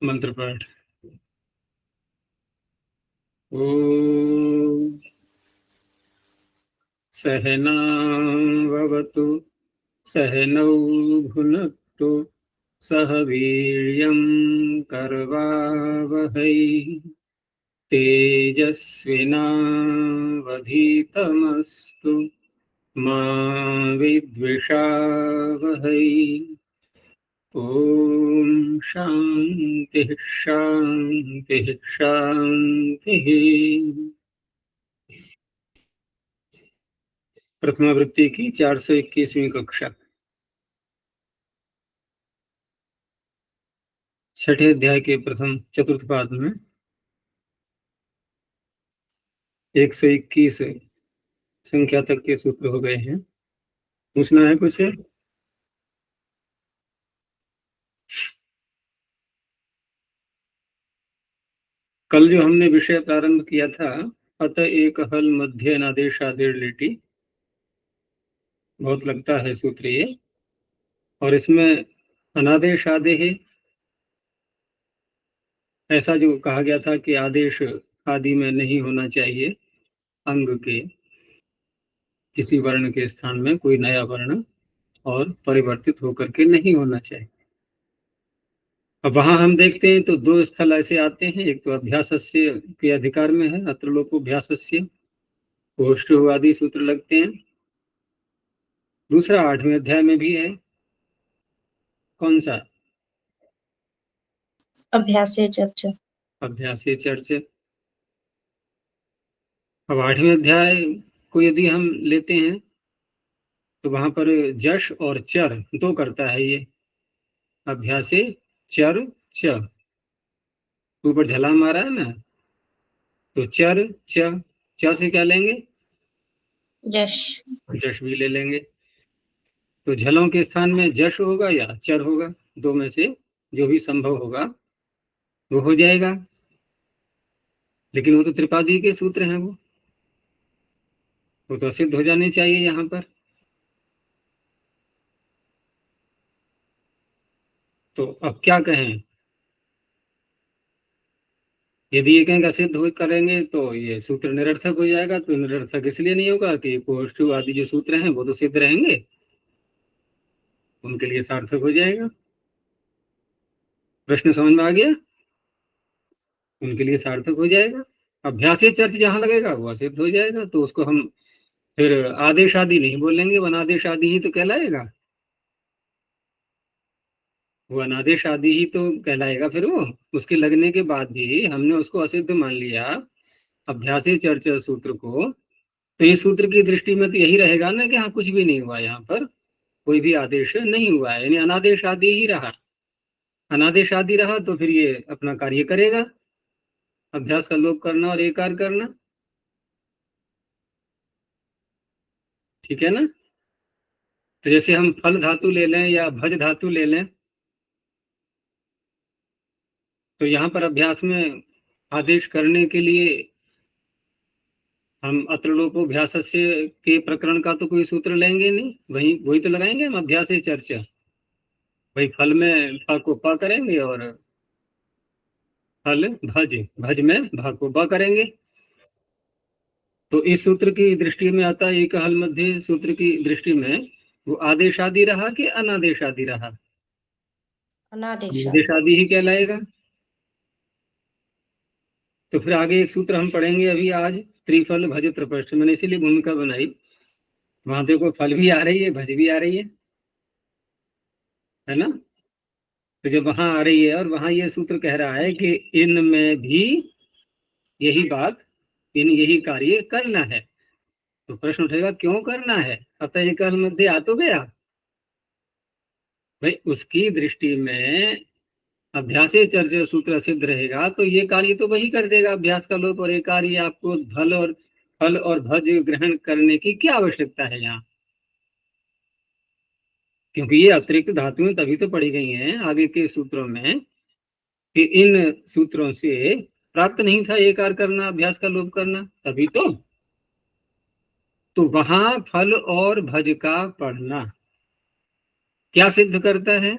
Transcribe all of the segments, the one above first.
मंत्र पाठ। ओम सहनावतु सहनौ भुनक्तु सह वीर्यं करवावहै तेजस्विनावधीतमस्तु मा विद्विषावहै। ओम शांति शांति शांति। प्रथमावृत्ति की 421वीं कक्षा, छठे अध्याय के प्रथम चतुर्थ पाद में 121 संख्या तक के सूत्र हो गए हैं। पूछना है कुछ? कल जो हमने विषय प्रारंभ किया था, अत एक हल मध्य अनादेश आदेश लेटी, बहुत लगता है सूत्र ये। और इसमें अनादेश आदेश ऐसा जो कहा गया था कि आदेश आदि में नहीं होना चाहिए, अंग के किसी वर्ण के स्थान में कोई नया वर्ण और परिवर्तित होकर के नहीं होना चाहिए। अब वहां हम देखते हैं तो दो स्थल ऐसे आते हैं, एक तो अभ्यासस्य के अधिकार में है, अत्र लोपोभ्यासस्य, आदि सूत्र लगते हैं। दूसरा 8वें अध्याय में भी है, कौन सा? अभ्यासे चर्चा। अभ्यासे चर्चा। अब 8वें अध्याय को यदि हम लेते हैं तो वहां पर जश और चर दो करता है ये। अभ्यासे चर च, ऊपर झला मारा है ना, तो चर च से क्या लेंगे? जश। जश भी ले लेंगे। तो झलों के स्थान में जश होगा या चर होगा, दो में से जो भी संभव होगा वो हो जाएगा। लेकिन वो तो त्रिपादी के सूत्र हैं, वो तो सिद्ध हो जाने चाहिए यहाँ पर। तो अब क्या कहें? यदि ये कहेंगे सिद्ध हो करेंगे तो ये सूत्र निरर्थक हो जाएगा। तो निरर्थक इसलिए नहीं होगा कि पोष्टु आदि जो सूत्र हैं वो तो सिद्ध रहेंगे, उनके लिए सार्थक हो जाएगा। प्रश्न समझ में आ गया? उनके लिए सार्थक हो जाएगा। अभ्यासी चर्च जहां लगेगा वो असिद्ध हो जाएगा, तो उसको हम फिर आदेश आदि नहीं बोलेंगे, वो अनादेश आदि ही तो कहलाएगा। वो अनादेश आदि ही तो कहलाएगा फिर वो। उसके लगने के बाद भी हमने उसको असिद्ध मान लिया अभ्यासी चर्चा सूत्र को, तो इस सूत्र की दृष्टि में तो यही रहेगा ना कि हाँ कुछ भी नहीं हुआ, यहाँ पर कोई भी आदेश नहीं हुआ है, यानी अनादेश आदि ही रहा। अनादेश आदि रहा तो फिर ये अपना कार्य करेगा, अभ्यास का लोप करना और एकार करना। ठीक है ना? तो जैसे हम फल धातु ले लें या भज धातु ले लें, तो यहाँ पर अभ्यास में आदेश करने के लिए हम अत्र लोपोभ्यासस्य के प्रकरण का तो कोई सूत्र लेंगे नहीं, वही तो लगाएंगे हम अभ्यास चर्चा। वही फल में फ को प करेंगे और फल भज में भ को ब करेंगे। तो इस सूत्र की दृष्टि में आता है, एक हल मध्य सूत्र की दृष्टि में वो आदेश आदि रहा कि अनादेश आदि रहा? अनादेश आदि ही कहलाएगा। तो फिर आगे एक सूत्र हम पढ़ेंगे अभी आज, त्रिफल भज त्रिपक्ष। मैंने इसीलिए भूमिका बनाई, वहां देखो फल भी आ रही है, भज भी आ रही है ना? तो जब वहां आ रही है और वहां ये सूत्र कह रहा है कि इनमें भी यही बात, यही कार्य करना है, तो प्रश्न उठेगा क्यों करना है? अतः एक हल मध्य आ तो गया भाई, उसकी दृष्टि में अभ्यासे चर्चा सूत्र सिद्ध रहेगा तो ये कार्य तो वही कर देगा, अभ्यास का लोप और एक कार्य। आपको फल और भज ग्रहण करने की क्या आवश्यकता है यहाँ? क्योंकि ये अतिरिक्त धातुएं तभी तो पढ़ी गई हैं आगे के सूत्रों में कि इन सूत्रों से प्राप्त नहीं था एकार करना, अभ्यास का लोप करना, तभी तो वहां फल और भज का पढ़ना क्या सिद्ध करता है?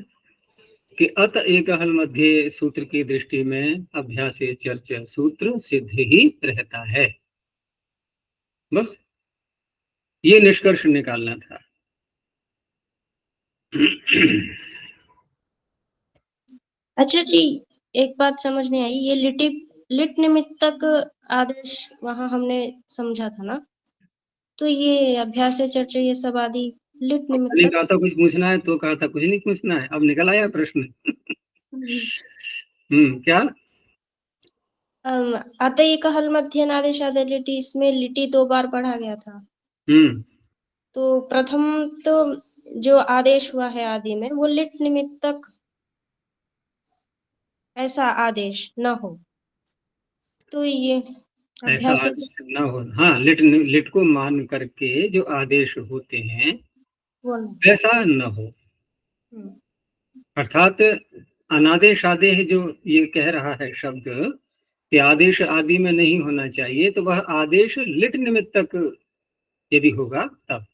कि अत एक हल मध्य सूत्र की दृष्टि में अभ्यास चर्चा सूत्र सिद्ध ही रहता है। बस ये निष्कर्ष निकालना था। अच्छा जी, एक बात समझ नहीं आई, ये लिट निमित्तक आदेश वहां हमने समझा था ना, तो ये अभ्यास चर्चा ये सब आदि लिट नहीं निमित्तक। कहा था कुछ पूछना है तो कहा था कुछ नहीं पूछना है, अब निकल आया प्रश्न। क्या? अतः एक हल मध्य आदेश आदि लिटि, इसमें लिटि 2 बार पढ़ा गया था। तो प्रथम तो जो आदेश हुआ है आदि में, वो लिट निमित्तक ऐसा आदेश न हो, तो ये ऐसा अभ्यास आदेश ना हो। हाँ, लिट को मान करके जो आदेश होते हैं वो नहीं। वैसा न हो। अर्थात अनादेश आदेश जो ये कह रहा है शब्द कि आदेश आदि में नहीं होना चाहिए, तो वह आदेश लिट निमित्तक यदि होगा तब।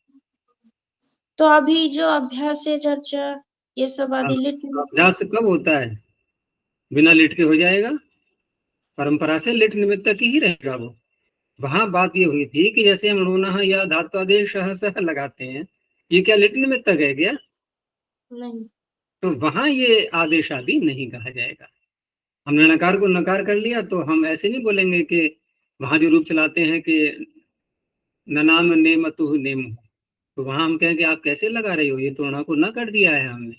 तो अभी जो अभ्यास चर्चा ये सब आदि लिट निमित्तक। अभ्यास कब होता है? बिना लिट के हो जाएगा? परंपरा से लिट निमित्तक ही रहेगा वो। वहां बात ये हुई थी कि जैसे हम णुनः या धात्वादेश सह लगाते हैं, ये क्या लिट निमित्तक है क्या? नहीं। तो वहां ये आदेश आदि नहीं कहा जाएगा। हमने नकार को नकार कर लिया तो हम ऐसे नहीं बोलेंगे कि वहां जो रूप चलाते हैं कि ननाम नेमतु नेम, तो वहां हम कहें कि आप कैसे लगा रहे हो, ये तो णा को न कर दिया है हमने,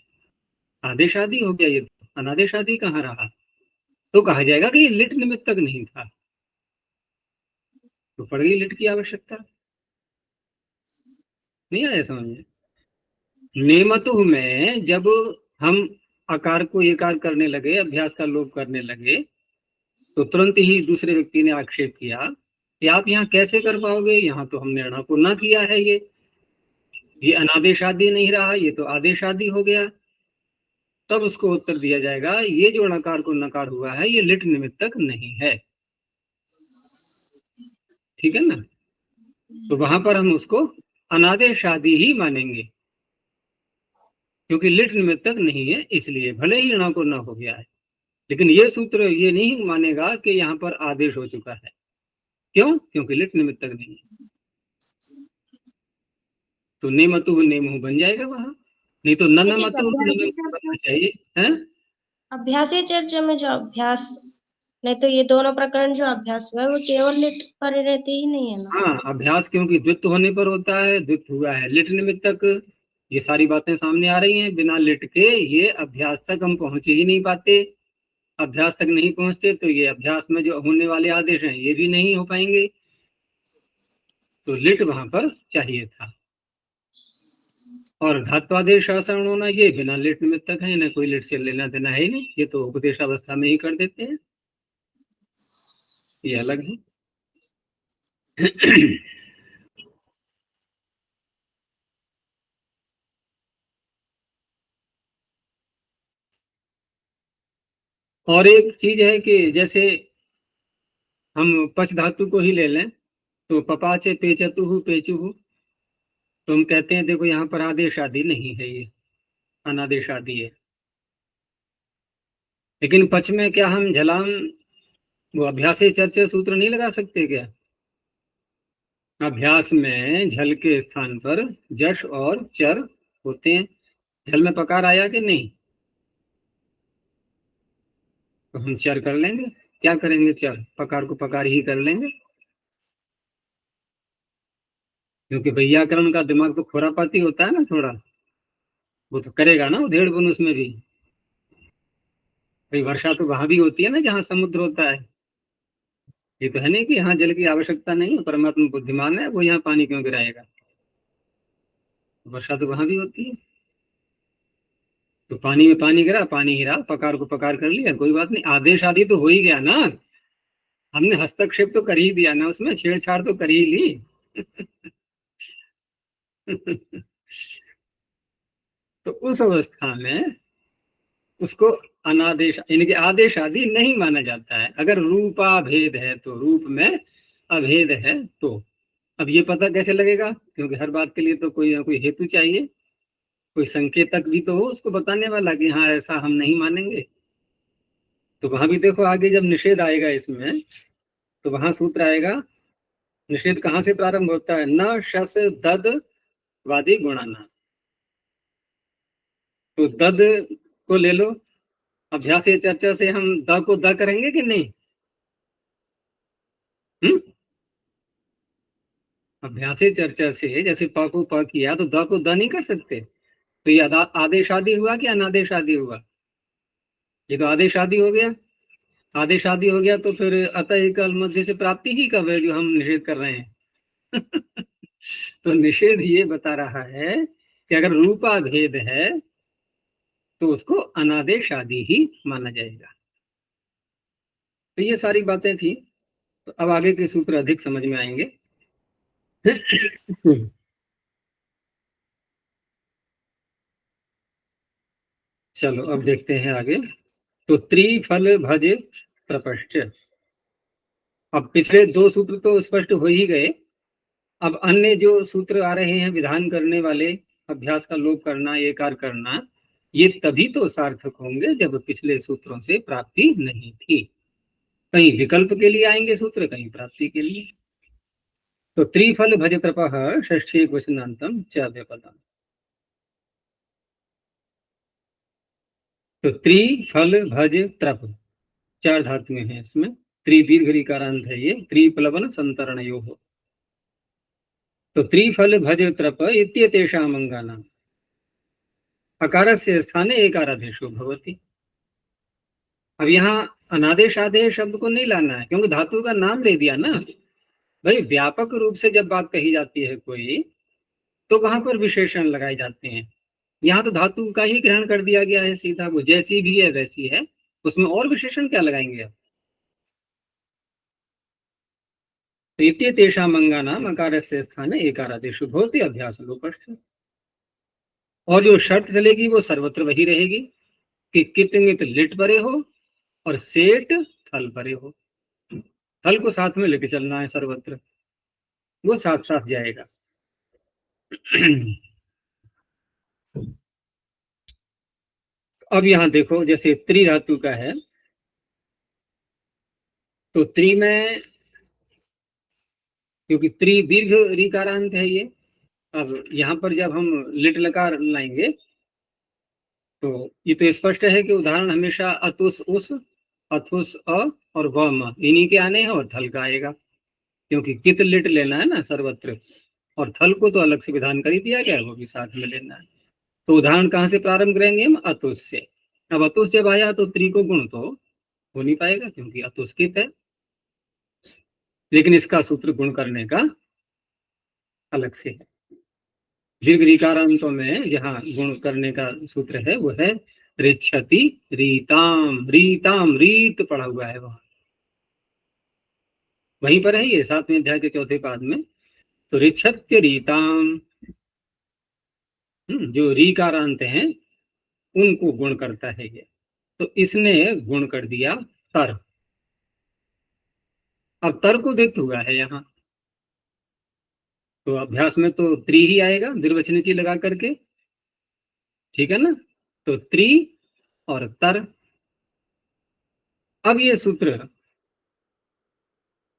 आदेश आदि हो गया, ये तो अनादेश आदि कहाँ रहा। तो कहा जाएगा कि ये लिट निमित्तक नहीं था, तो पड़ गई लिट की आवश्यकता। नहीं आया समझ में? नेमतु में जब हम आकार को एकार करने लगे, अभ्यास का लोप करने लगे, तो तुरंत ही दूसरे व्यक्ति ने आक्षेप किया कि आप यहाँ कैसे कर पाओगे, यहाँ तो हमने ऋण को ना किया है, ये अनादेश आदि नहीं रहा, ये तो आदेश आदि हो गया। तब उसको उत्तर दिया जाएगा ये जो णकार को नकार हुआ है ये लिट निमित्तक नहीं है। ठीक है ना? तो वहां पर हम उसको अनादेश आदि ही मानेंगे, क्योंकि लिट निमित्तक नहीं है, इसलिए भले ही ऋण को न हो गया है। लेकिन ये सूत्र ये नहीं मानेगा कि यहाँ पर आदेश हो चुका है। क्यों? क्योंकि लिट निमित्तक नहीं है। तो नेमतु नेमहु बन जाएगा वहां, नहीं तो ननमतु बनना चाहिए है। अभ्यास चर्चा में जो अभ्यास, नहीं तो ये दोनों प्रकरण जो अभ्यास हुआ है वो केवल लिट पर रहते ही नहीं है ना। हाँ, अभ्यास क्योंकि द्वित्व होने पर होता है, द्वित्व हुआ है लिट निमित्तक। ये सारी बातें सामने आ रही हैं, बिना लिट के ये अभ्यास तक हम पहुंच ही नहीं पाते। अभ्यास तक नहीं पहुंचते तो ये अभ्यास में जो होने वाले आदेश हैं ये भी नहीं हो पाएंगे। तो लिट वहां पर चाहिए था। और धात्वादेश आसन होना ये बिना लिट निमित्तक है, ना कोई लिट से लेना देना है ही नहीं, ये तो उपदेशावस्था में ही कर देते हैं, ये अलग है। और एक चीज है कि जैसे हम पच धातु को ही ले लें तो पपाचे पेचतु पेचुहु, तो हम कहते हैं देखो यहाँ पर आदेश आदि नहीं है, ये अनादेश आदि है। लेकिन पच में क्या हम झलाम वो अभ्यास चर्चा सूत्र नहीं लगा सकते क्या? अभ्यास में झल के स्थान पर जश और चर होते हैं। झल में पकार आया कि नहीं, तो हम चर कर लेंगे। क्या करेंगे? चर, पकार को पकार ही कर लेंगे, क्योंकि व्याकरण का दिमाग तो खुरापाती होता है ना थोड़ा, वो तो करेगा ना उधेड़ बुन उसमें भी। भाई वर्षा तो वहां भी होती है ना जहाँ समुद्र होता है। ये तो है नहीं कि यहाँ जल की आवश्यकता नहीं है, परमात्मा बुद्धिमान है, वो यहाँ पानी क्यों गिराएगा। वर्षा तो वहां भी होती है। तो पानी में पानी गिरा, पानी ही रहा, पकार को पकार कर लिया, कोई बात नहीं, आदेश आदि तो हो ही गया ना। हमने हस्तक्षेप तो कर ही दिया ना, उसमें छेड़छाड़ तो कर ही ली। तो उस अवस्था में उसको अनादेश यानी कि आदेश आदि नहीं माना जाता है। अगर रूपाभेद है तो, रूप में अभेद है तो। अब ये पता कैसे लगेगा? क्योंकि हर बात के लिए तो कोई ना कोई हेतु चाहिए। कोई संकेतक भी तो हो उसको बताने वाला कि हाँ ऐसा हम नहीं मानेंगे। तो वहां भी देखो आगे जब निषेध आएगा इसमें, तो वहां सूत्र आएगा, निषेध कहाँ से प्रारंभ होता है, न शस दद वादी गुणाना। तो दद को ले लो, अभ्यास चर्चा से हम द को द करेंगे कि नहीं? अभ्यास चर्चा से जैसे प को प किया तो द को द नहीं कर सकते। तो ये आदेश आदि हुआ कि अनादेश आदि हुआ? ये तो आदेश आदि हो गया। आदेश आदि हो गया तो फिर अतः कल मध्य से प्राप्ति ही कब है जो हम निषेध कर रहे हैं? तो निषेध ये बता रहा है कि अगर रूपा भेद है तो उसको अनादेश आदि ही माना जाएगा। तो ये सारी बातें थी। तो अब आगे के सूत्र अधिक समझ में आएंगे। चलो अब देखते हैं आगे। तो त्रिफल भज प्रपश्च। अब पिछले दो सूत्र तो स्पष्ट हो ही गए। अब अन्य जो सूत्र आ रहे हैं विधान करने वाले, अभ्यास का लोप करना, एकार करना, ये तभी तो सार्थक होंगे जब पिछले सूत्रों से प्राप्ति नहीं थी। कहीं विकल्प के लिए आएंगे सूत्र, कहीं प्राप्ति के लिए। तो त्रिफल भज त्रपः षष्ठी वचनांतम च व्यपदम। तो त्रिफल भज त्रप चार धातुएं हैं इसमें। त्रि दीर्घ ऋकारांत है ये, त्रिप्लवन संतरणयोः। तो त्रिफल भज त्रप इत्येतेषाम् अंगानाम् अकारस्य स्थाने एकारादेशो भवति। अब यहाँ अनादेश आदेश शब्द को नहीं लाना है, क्योंकि धातु का नाम ले दिया ना भाई। व्यापक रूप से जब बात कही जाती है कोई, तो वहां पर विशेषण लगाए जाते हैं। यहाँ तो धातु का ही ग्रहण कर दिया गया है सीधा, वो जैसी भी है वैसी है, उसमें और विशेषण क्या लगाएंगे आप? तेषाम् अंगानाम् अकारस्य स्थाने एकारादेशो भवति अभ्यास लोपश्च। और जो शर्त चलेगी वो सर्वत्र वही रहेगी कि कित मित लिट परे हो और सेठ थल परे हो। थल को साथ में लेके चलना है सर्वत्र, वो साथ साथ जाएगा। अब यहाँ देखो जैसे त्रि धातु का है, तो त्रि में क्योंकि त्रि दीर्घ ऋकारांत है ये। अब यहाँ पर जब हम लिट लकार लाएंगे तो ये तो स्पष्ट है कि उदाहरण हमेशा अतुस उस, अथुस अ और व म इन्हीं के आने हैं, और थल का आएगा क्योंकि कित लिट लेना है ना सर्वत्र, और थल को तो अलग से विधान कर ही दिया गया है, वो भी साथ में लेना है। तो उदाहरण कहाँ से प्रारंभ करेंगे हम? अतुस से। अब अतुस जब आया तो त्रि को गुण तो हो नहीं पाएगा क्योंकि अतुस कित है, लेकिन इसका सूत्र गुण करने का अलग से है। दीर्घ ऋकारांतों में जहाँ गुण करने का सूत्र है वो है ऋक्षति रीताम। रीताम रीत पढ़ा हुआ है वहां, वहीं पर है ये 7वें अध्याय के 4थे पाद में। तो ऋक्षत्य रीताम, जो रीकारांत हैं उनको गुण करता है ये। तो इसने गुण कर दिया तर। अब तर को देख हुआ है यहाँ, तो अभ्यास में तो त्रि ही आएगा द्विवचनीची लगा करके, ठीक है ना। तो त्रि और तर। अब ये सूत्र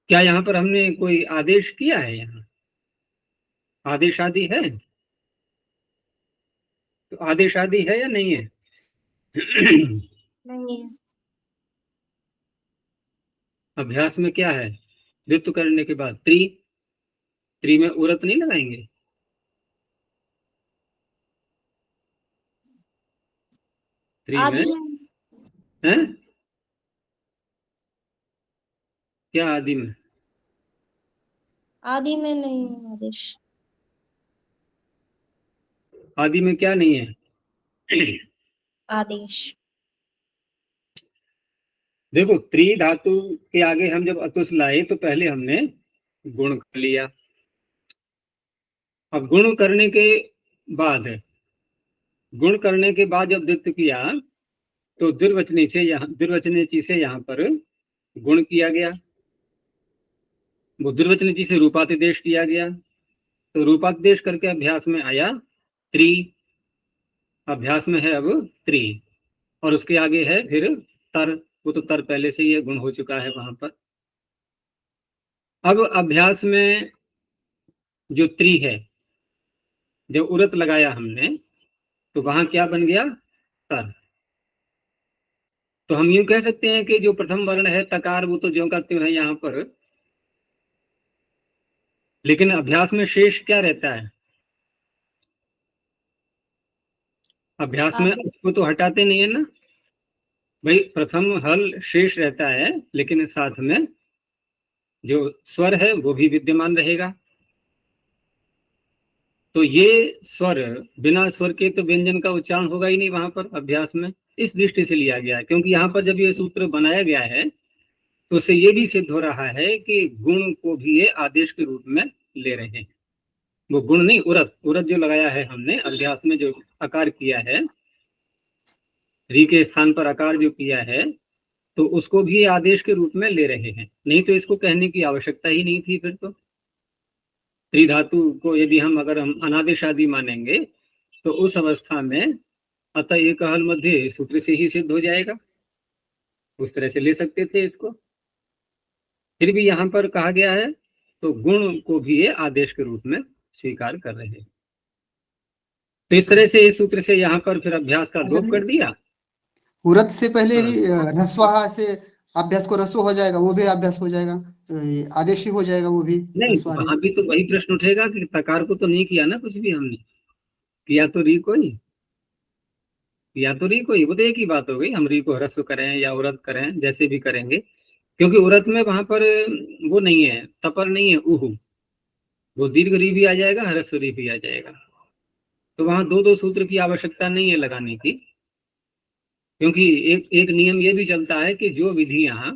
क्या यहाँ पर हमने कोई आदेश किया है? यहाँ आदेश आदि है, तो आदेश आदि है या नहीं है? नहीं है। अभ्यास में क्या है? द्वित्व करने के बाद त्रि, त्रि में उरत नहीं लगाएंगे? त्रि में आदि है क्या? आदि में? आदि में नहीं है आदेश। आदि में क्या नहीं है? आदेश देखो त्रि धातु के आगे हम जब अतुस लाए तो पहले हमने गुण कर लिया। अब गुण करने के बाद, गुण करने के बाद जब द्वित्व किया तो द्विवचनीची से यहाँ पर गुण किया गया, वो द्विवचनीची से रूपातिदेश किया गया। तो रूपातिदेश करके अभ्यास में आया त्रि, अभ्यास में है अब त्रि, और उसके आगे है फिर तर। वो तो तर पहले से ही गुण हो चुका है वहां पर। अब अभ्यास में जो त्रि है, जब उरत लगाया हमने तो वहां क्या बन गया, तर। तो हम यूं कह सकते हैं कि जो प्रथम वर्ण है तकार, वो तो ज्यों का त्यों है यहाँ पर, लेकिन अभ्यास में शेष क्या रहता है, अभ्यास में आगे उसको तो हटाते नहीं है ना भाई। प्रथम हल शेष रहता है, लेकिन साथ में जो स्वर है वो भी विद्यमान रहेगा। तो ये स्वर, बिना स्वर के तो व्यंजन का उच्चारण होगा ही नहीं वहां पर अभ्यास में। इस दृष्टि से लिया गया है, क्योंकि यहाँ पर जब ये सूत्र बनाया गया है तो उससे ये भी सिद्ध हो रहा है कि गुण को भी ये आदेश के रूप में ले रहे हैं। वो गुण नहीं, उरत, उरत जो लगाया है हमने अभ्यास में, जो आकार किया है, री के स्थान पर आकार जो किया है, तो उसको भी आदेश के रूप में ले रहे हैं। नहीं तो इसको कहने की आवश्यकता ही नहीं थी फिर तो। त्रिधातु को यदि हम अगर हम अनादेश आदि मानेंगे तो उस अवस्था में अतः एक हल मध्य सूत्र से ही सिद्ध हो जाएगा। उस तरह से ले सकते थे इसको। फिर भी यहाँ पर कहा गया है तो गुण को भी ये आदेश के रूप में स्वीकार कर रहे हैं। तो इस तरह से इस सूत्र से यहाँ पर फिर अभ्यास का लोप कर दिया। उरत से पहले हाँ। ही ह्रस्वाहा से अभ्यास को रस्व हो जाएगा, वो भी अभ्यास हो जाएगा, आदेश ही हो जाएगा वो भी नहीं, ह्रस्वादि। वहां भी तो वही प्रश्न उठेगा कि तकार को तो नहीं किया ना कुछ भी हमने, किया तो री को ही, या तो री को ही। वो तो एक ही बात हो गई, हम री को ह्रस्व करें या उरत करें, जैसे भी करेंगे, क्योंकि उरत में वहां पर वो नहीं है, तपर नहीं है, उहु। वो दीर्घ री भी आ जाएगा, ह्रस्व री भी आ जाएगा। तो वहां दो दो सूत्र की आवश्यकता नहीं है लगाने की, क्योंकि एक एक नियम ये भी चलता है कि जो विधियां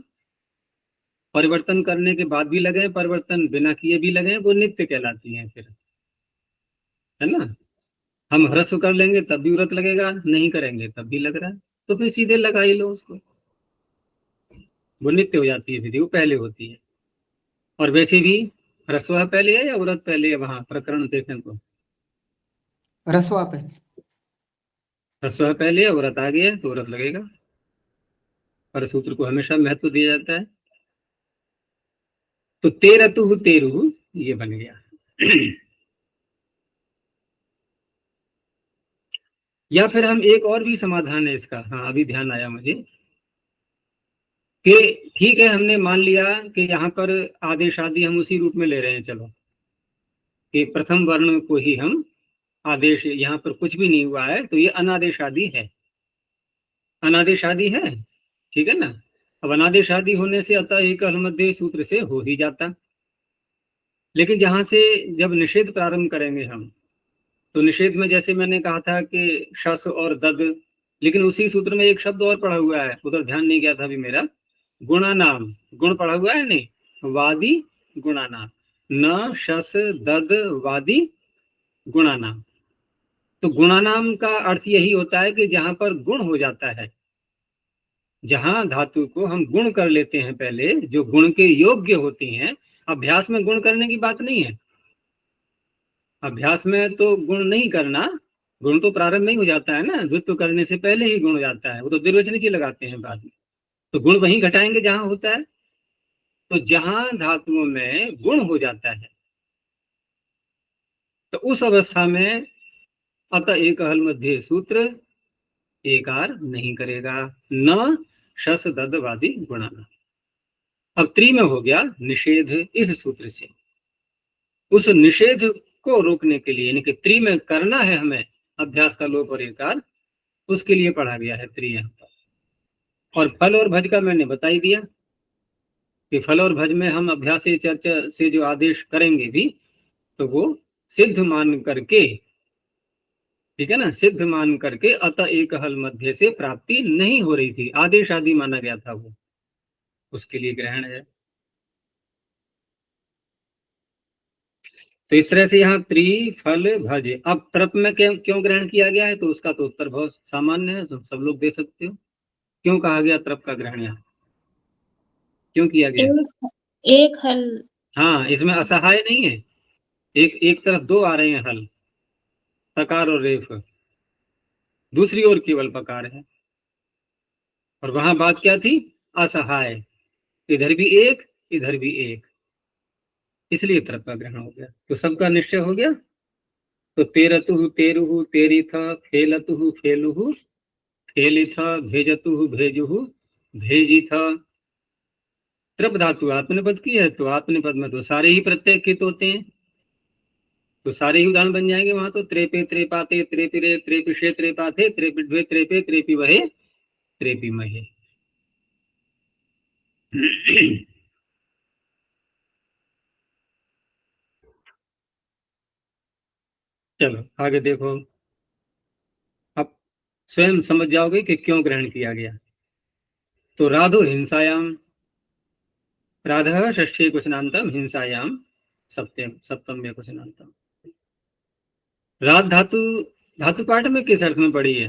परिवर्तन करने के बाद भी लगे, परिवर्तन बिना किए भी लगे, वो नित्य कहलाती हैं फिर, है ना। हम ह्रस्व कर लेंगे तब भी व्रत लगेगा, नहीं करेंगे तब भी लग रहा है, तो फिर सीधे लगा ही लो उसको। वो नित्य हो जाती है विधि, वो पहले होती है। और वैसे भी ह्रस्व पहले है या व्रत पहले है, वहां प्रकरण देखें तो ह्रस्वा पे ह्रस्व पहले है, व्रत आ गया तो व्रत लगेगा। पर सूत्र को हमेशा महत्व दिया जाता है। तो तेरतु तेरु ये बन गया। या फिर हम एक और भी समाधान है इसका, हाँ अभी ध्यान आया मुझे, कि ठीक है हमने मान लिया कि यहाँ पर आदेश आदि हम उसी रूप में ले रहे हैं, चलो कि प्रथम वर्ण को ही हम आदेश, यहाँ पर कुछ भी नहीं हुआ है तो ये अनादेश आदि है, अनादेश आदि है, ठीक है ना। अब अनादेश आदि होने से अतः एक मध्य सूत्र से हो ही जाता। लेकिन जहां से जब निषेध प्रारंभ करेंगे हम, तो निषेध में जैसे मैंने कहा था कि शस और दद, लेकिन उसी सूत्र में एक शब्द और पढ़ा हुआ है, उधर ध्यान नहीं गया था अभी मेरा, गुणा नाम, गुण पढ़ा हुआ है नहीं, वादी गुणा नाम, न शस दद वादी गुणा नाम। तो गुणा नाम का अर्थ यही होता है कि जहां पर गुण हो जाता है, जहां धातु को हम गुण कर लेते हैं पहले, जो गुण के योग्य होती हैं। अभ्यास में गुण करने की बात नहीं है, अभ्यास में तो गुण नहीं करना, गुण तो प्रारंभ में ही हो जाता है ना, द्वित्व करने से पहले ही गुण हो जाता है, वो तो द्विवचन लगाते हैं बाद में। तो गुण वहीं घटाएंगे जहां होता है। तो जहां धातुओं में गुण हो जाता है तो उस अवस्था में अतः एक हल मध्य सूत्र एकार नहीं करेगा, न शस ददवादी गुणाना। अब त्रि में हो गया निषेध इस सूत्र से। उस निषेध को रोकने के लिए, यानी कि त्रि में करना है हमें अभ्यास का लोप और एकार, उसके लिए पढ़ा गया है त्रि यहाँ पर। और फल और भज का मैंने बता ही दिया कि फल और भज में हम अभ्यास चर्चा से जो आदेश करेंगे भी, तो वो सिद्ध मान करके, ठीक है ना, सिद्ध मान करके अतः एक हल मध्य से प्राप्ति नहीं हो रही थी, आदेश आदि माना गया था वो, उसके लिए ग्रहण है। तो इस तरह से यहाँ त्रि फल भज। अब तरप में क्यों ग्रहण किया गया है, तो उसका तो उत्तर बहुत सामान्य है, तो सब लोग दे सकते हो। क्यों कहा गया तरप का ग्रहण, यहाँ क्यों किया गया। एक हल, हाँ, इसमें असहाय नहीं है, एक एक तरफ दो आ रहे हैं हल, तकार और रेफ, दूसरी ओर केवल पकार है। और वहां बात क्या थी? असहाय। इधर भी एक, इधर भी एक, इसलिए तरफ का ग्रहण हो गया। तो सबका निश्चय हो गया। तो तेरतु तेरुहु तेरिथ, फेलतु फेलुहु फेलिथ, भेजतु भेजुहु भेजिथ। त्रप धातु आत्मनिपद की है, तो आत्मनिपद में तो सारे ही प्रत्यय कित होते हैं, तो सारे ही उदाहरण बन जाएंगे वहां। तो त्रेपे त्रेपाते त्रेपिरे त्रेपिषे त्रेपाथे त्रेपिड्वे त्रेपे त्रेपी वहे त्रेपी महे। चलो आगे देखो, अब स्वयं समझ जाओगे कि क्यों ग्रहण किया गया। तो राधो हिंसायाम, राधः षष्ठी क्वचनांतम, हिंसायाम सप्तम सप्तम में क्वचनांतम। राध धातु धातु पाठ में किस अर्थ में पड़ी है?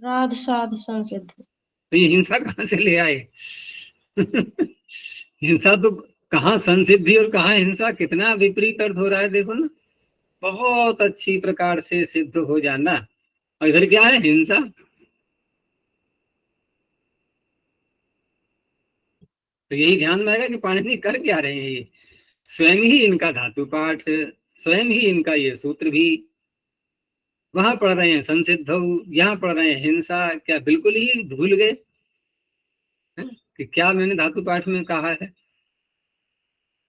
राध साध संसिद्ध। तो ये हिंसा कहाँ से ले आए? हिंसा तो कहाँ संसिद्धि और कहाँ हिंसा, कितना विपरीत अर्थ हो रहा है देखो ना। बहुत अच्छी प्रकार से सिद्ध हो जाना, और इधर क्या है? हिंसा। तो यही ध्यान में आएगा कि पाणिनि कर क्या रहे हैं। ये स्वयं ही इनका धातु पाठ, स्वयं ही इनका ये सूत्र भी, वहां पढ़ रहे हैं संसिद्ध, यहाँ पढ़ रहे हैं हिंसा। क्या बिल्कुल ही भूल गए कि क्या मैंने धातु पाठ में कहा है?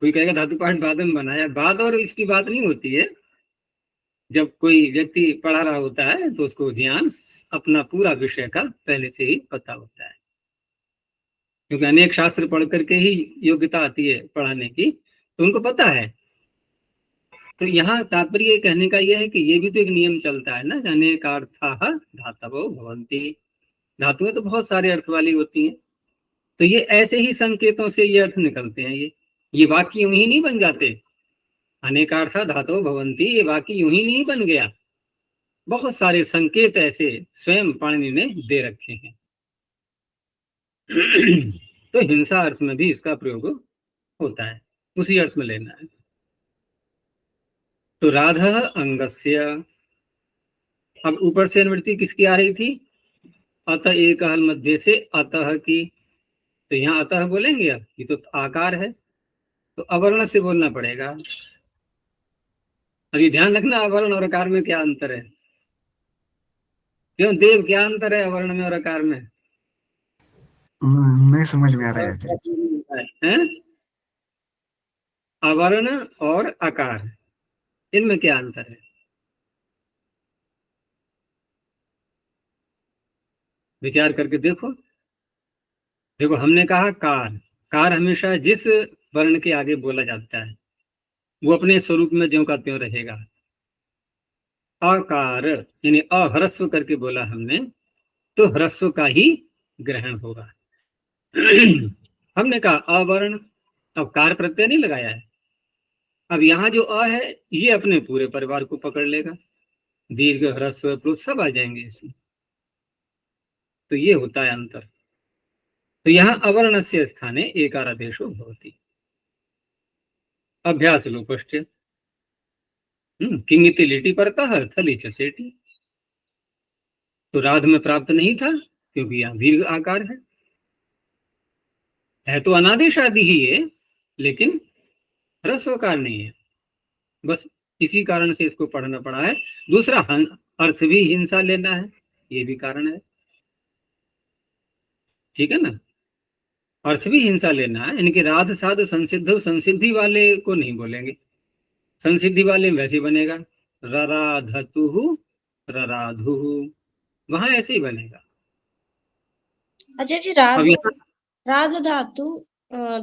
कोई कहेगा धातु पाठ बाद में बनाया, बाद और इसकी बात नहीं होती है। जब कोई व्यक्ति पढ़ा रहा होता है तो उसको ध्यान अपना पूरा विषय का पहले से ही पता होता है, क्योंकि अनेक शास्त्र पढ़ करके ही योग्यता आती है पढ़ाने की, तो उनको पता है। तो यहाँ तात्पर्य कहने का यह है कि ये भी तो एक नियम चलता है ना, अनेकार्थाः धातवो भवन्ति। धातुएं तो बहुत सारे अर्थ वाली होती हैं, तो ये ऐसे ही संकेतों से ये अर्थ निकलते हैं। ये वाक्य यूं ही नहीं बन जाते। अनेकार्था धातु भवन्ति, ये वाक्य यूं ही नहीं बन गया। बहुत सारे संकेत ऐसे स्वयं पाणिनि ने दे रखे हैं। तो हिंसा अर्थ में भी इसका प्रयोग होता है, उसी अर्थ में लेना है। तो राधः अंगस्य, अब ऊपर से अनुवृत्ति किसकी आ रही थी? अतः एक हल मध्य से अतः की, तो यहाँ अतः बोलेंगे। अब ये तो आकार है, तो अवर्ण से बोलना पड़ेगा। अभी ध्यान रखना अवर्ण और आकार में क्या अंतर है। क्यों देव, क्या अंतर है अवर्ण में और आकार में? नहीं समझ में आ रहा है। अवर्ण और आकार, इनमें क्या अंतर है? विचार करके देखो। देखो हमने कहा कार, कार हमेशा जिस वर्ण के आगे बोला जाता है वो अपने स्वरूप में ज्यों का त्यों रहेगा। आकार यानी अह्रस्व करके बोला हमने, तो ह्रस्व का ही ग्रहण होगा। हमने कहा अवर्ण, अब कार प्रत्यय नहीं लगाया है। अब यहाँ जो अ है ये अपने पूरे परिवार को पकड़ लेगा, दीर्घ ह्रस्व प्लुत सब आ जाएंगे इसमें। तो ये होता है अंतर। तो यहाँ अवर्णस्य स्थाने एकारादेशो भवति। अभ्यास लोपश्च किंगिति लिटि परतः थली च सेटि। तो राध में प्राप्त नहीं था क्योंकि यहाँ दीर्घ आकार है तो अनादेश आदि ही है, लेकिन ह्रस्वकार नहीं है। बस इसी कारण से इसको पढ़ना पड़ा है। दूसरा अर्थ भी हिंसा लेना है, ये भी कारण है। ठीक है ना, अर्थ भी हिंसा लेना है। यानी कि राध साध संसिद्ध, संसिद्धि वाले को नहीं बोलेंगे, संसिद्धि वाले में वैसे बनेगा रराधतुहु रराधुहु, वहां ऐसे ही बनेगा। अच्छा जी, राध अब यहाँ राध धातु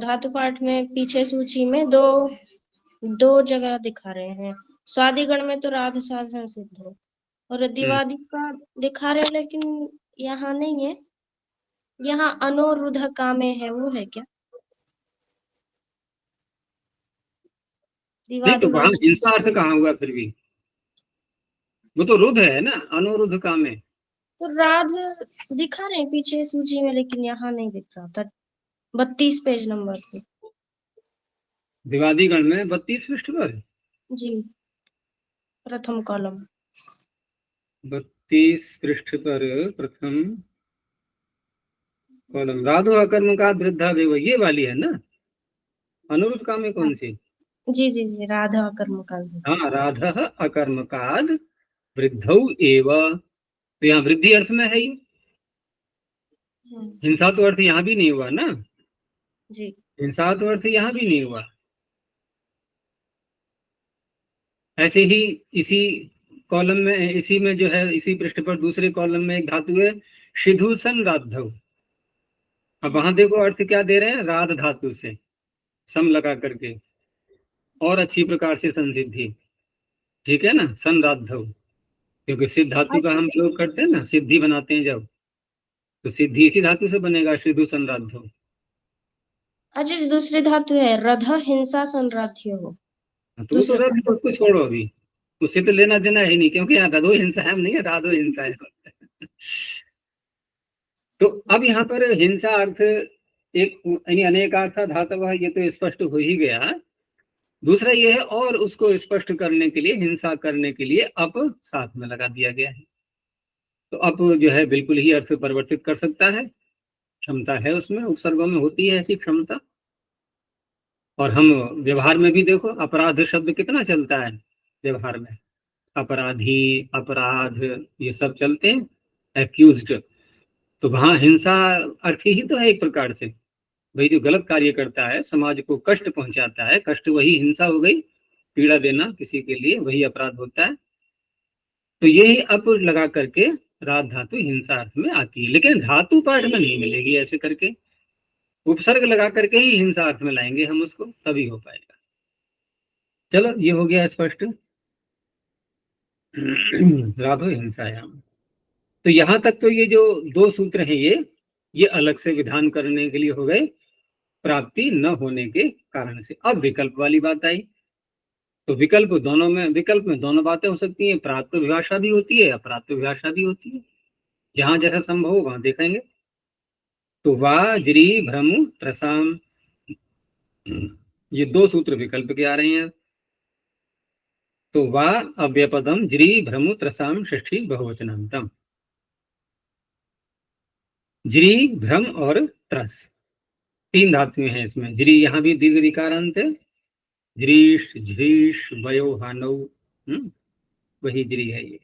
धातु पाठ में पीछे सूची में दो जगह दिखा रहे हैं। स्वादिगण में तो राध साध संसिद्ध है, और दिवादी का दिखा रहे हैं, लेकिन यहाँ नहीं है। यहाँ अनोरुद्ध कामे है, वो है क्या? नहीं तो वहां हिंसा अर्थ कहाँ हुआ फिर भी? वो तो रुद्ध है ना, अनोरुद्ध काम है। तो राध दिखा रहे हैं पीछे सूची में, लेकिन यहाँ नहीं दिख रहा था। 32 पेज नंबर पे दिवादी गण में 32 पृष्ठ पर जी, प्रथम कॉलम 30 पृष्ठ पर प्रथम कॉलम, राधो अकर्मकाद वृद्धा देव, ये वाली है ना। अनुरुद्ध का में कौन सी? जी जी जी, राधा कर्मकाल। हाँ, राधः अकर्मकाद वृद्धौ एव, तो यहाँ वृद्धि अर्थ में है ये। हिंसा तो अर्थ यहाँ भी नहीं हुआ ना, जी हिंसा तो अर्थ यहाँ भी नहीं हुआ। ऐसे ही इसी कॉलम में, इसी में जो है, इसी पृष्ठ पर दूसरे कॉलम में एक धातु है शिधुसन राधव। अब वहां देखो अर्थ क्या दे रहे हैं, राध धातु से सम लगा करके और अच्छी प्रकार से संसिद्धि, ठीक है ना, सन राधव, क्योंकि सिद्ध धातु का हम प्रयोग करते हैं ना, सिद्धि बनाते हैं जब, तो सिद्धि इसी धातु से बनेगा, शिधुसन राधव। अच्छा, दूसरी धातु है रध हिंसा संराध्य हो। तो वो तो रध, उसको छोड़ो अभी, उससे तो लेना देना है नहीं, क्योंकि यहाँ रधो हिंसा है नहीं है, राधो हिंसा है। तो अब यहाँ पर हिंसा अर्थ एक यानी अनेकार्थ धातव, ये तो स्पष्ट हो ही गया। दूसरा ये है, और उसको स्पष्ट करने के लिए, हिंसा करने के लिए अप साथ में लगा दिया गया है। तो अप जो है बिल्कुल ही अर्थ परिवर्तित कर सकता है, क्षमता है उसमें, उपसर्गों में होती है ऐसी क्षमता। और हम व्यवहार में भी देखो, अपराध शब्द कितना चलता है व्यवहार में, अपराधी, अपराध, ये सब चलते हैं, एक्यूज्ड। तो वहां हिंसा अर्थ ही तो है एक प्रकार से, भाई जो गलत कार्य करता है, समाज को कष्ट पहुंचाता है, कष्ट वही हिंसा हो गई, पीड़ा देना किसी के लिए वही अपराध होता है। तो यही अप लगा करके राध धातु हिंसा अर्थ में आती है, लेकिन धातु पाठ में नहीं मिलेगी ऐसे करके, उपसर्ग लगा करके ही हिंसा अर्थ में लाएंगे हम उसको, तभी हो पाएगा। चलो ये हो गया स्पष्ट। राधो हिंसायाम। तो यहां तक तो ये जो दो सूत्र हैं ये अलग से विधान करने के लिए हो गए, प्राप्ति न होने के कारण से। अब विकल्प वाली बात आई, तो विकल्प में दोनों बातें हो सकती हैं, प्राप्त विभाषा भी होती है, अप्राप्त विभाषा भी होती है, जहां जैसा संभव हो वहां देखेंगे। तो वा ज्री भ्रम त्रसाम, ये दो सूत्र विकल्प के आ रहे हैं। तो वा अव्यपदम ज्री भ्रम त्रसाम षष्ठी बहुवचनांतम, ज्री भ्रम और त्रस तीन धातुएं हैं इसमें। ज्री यहाँ भी दीर्घ ऋकारांत है, ज्रीश झ्रीश वयो हानौ, वही ज्री है ये।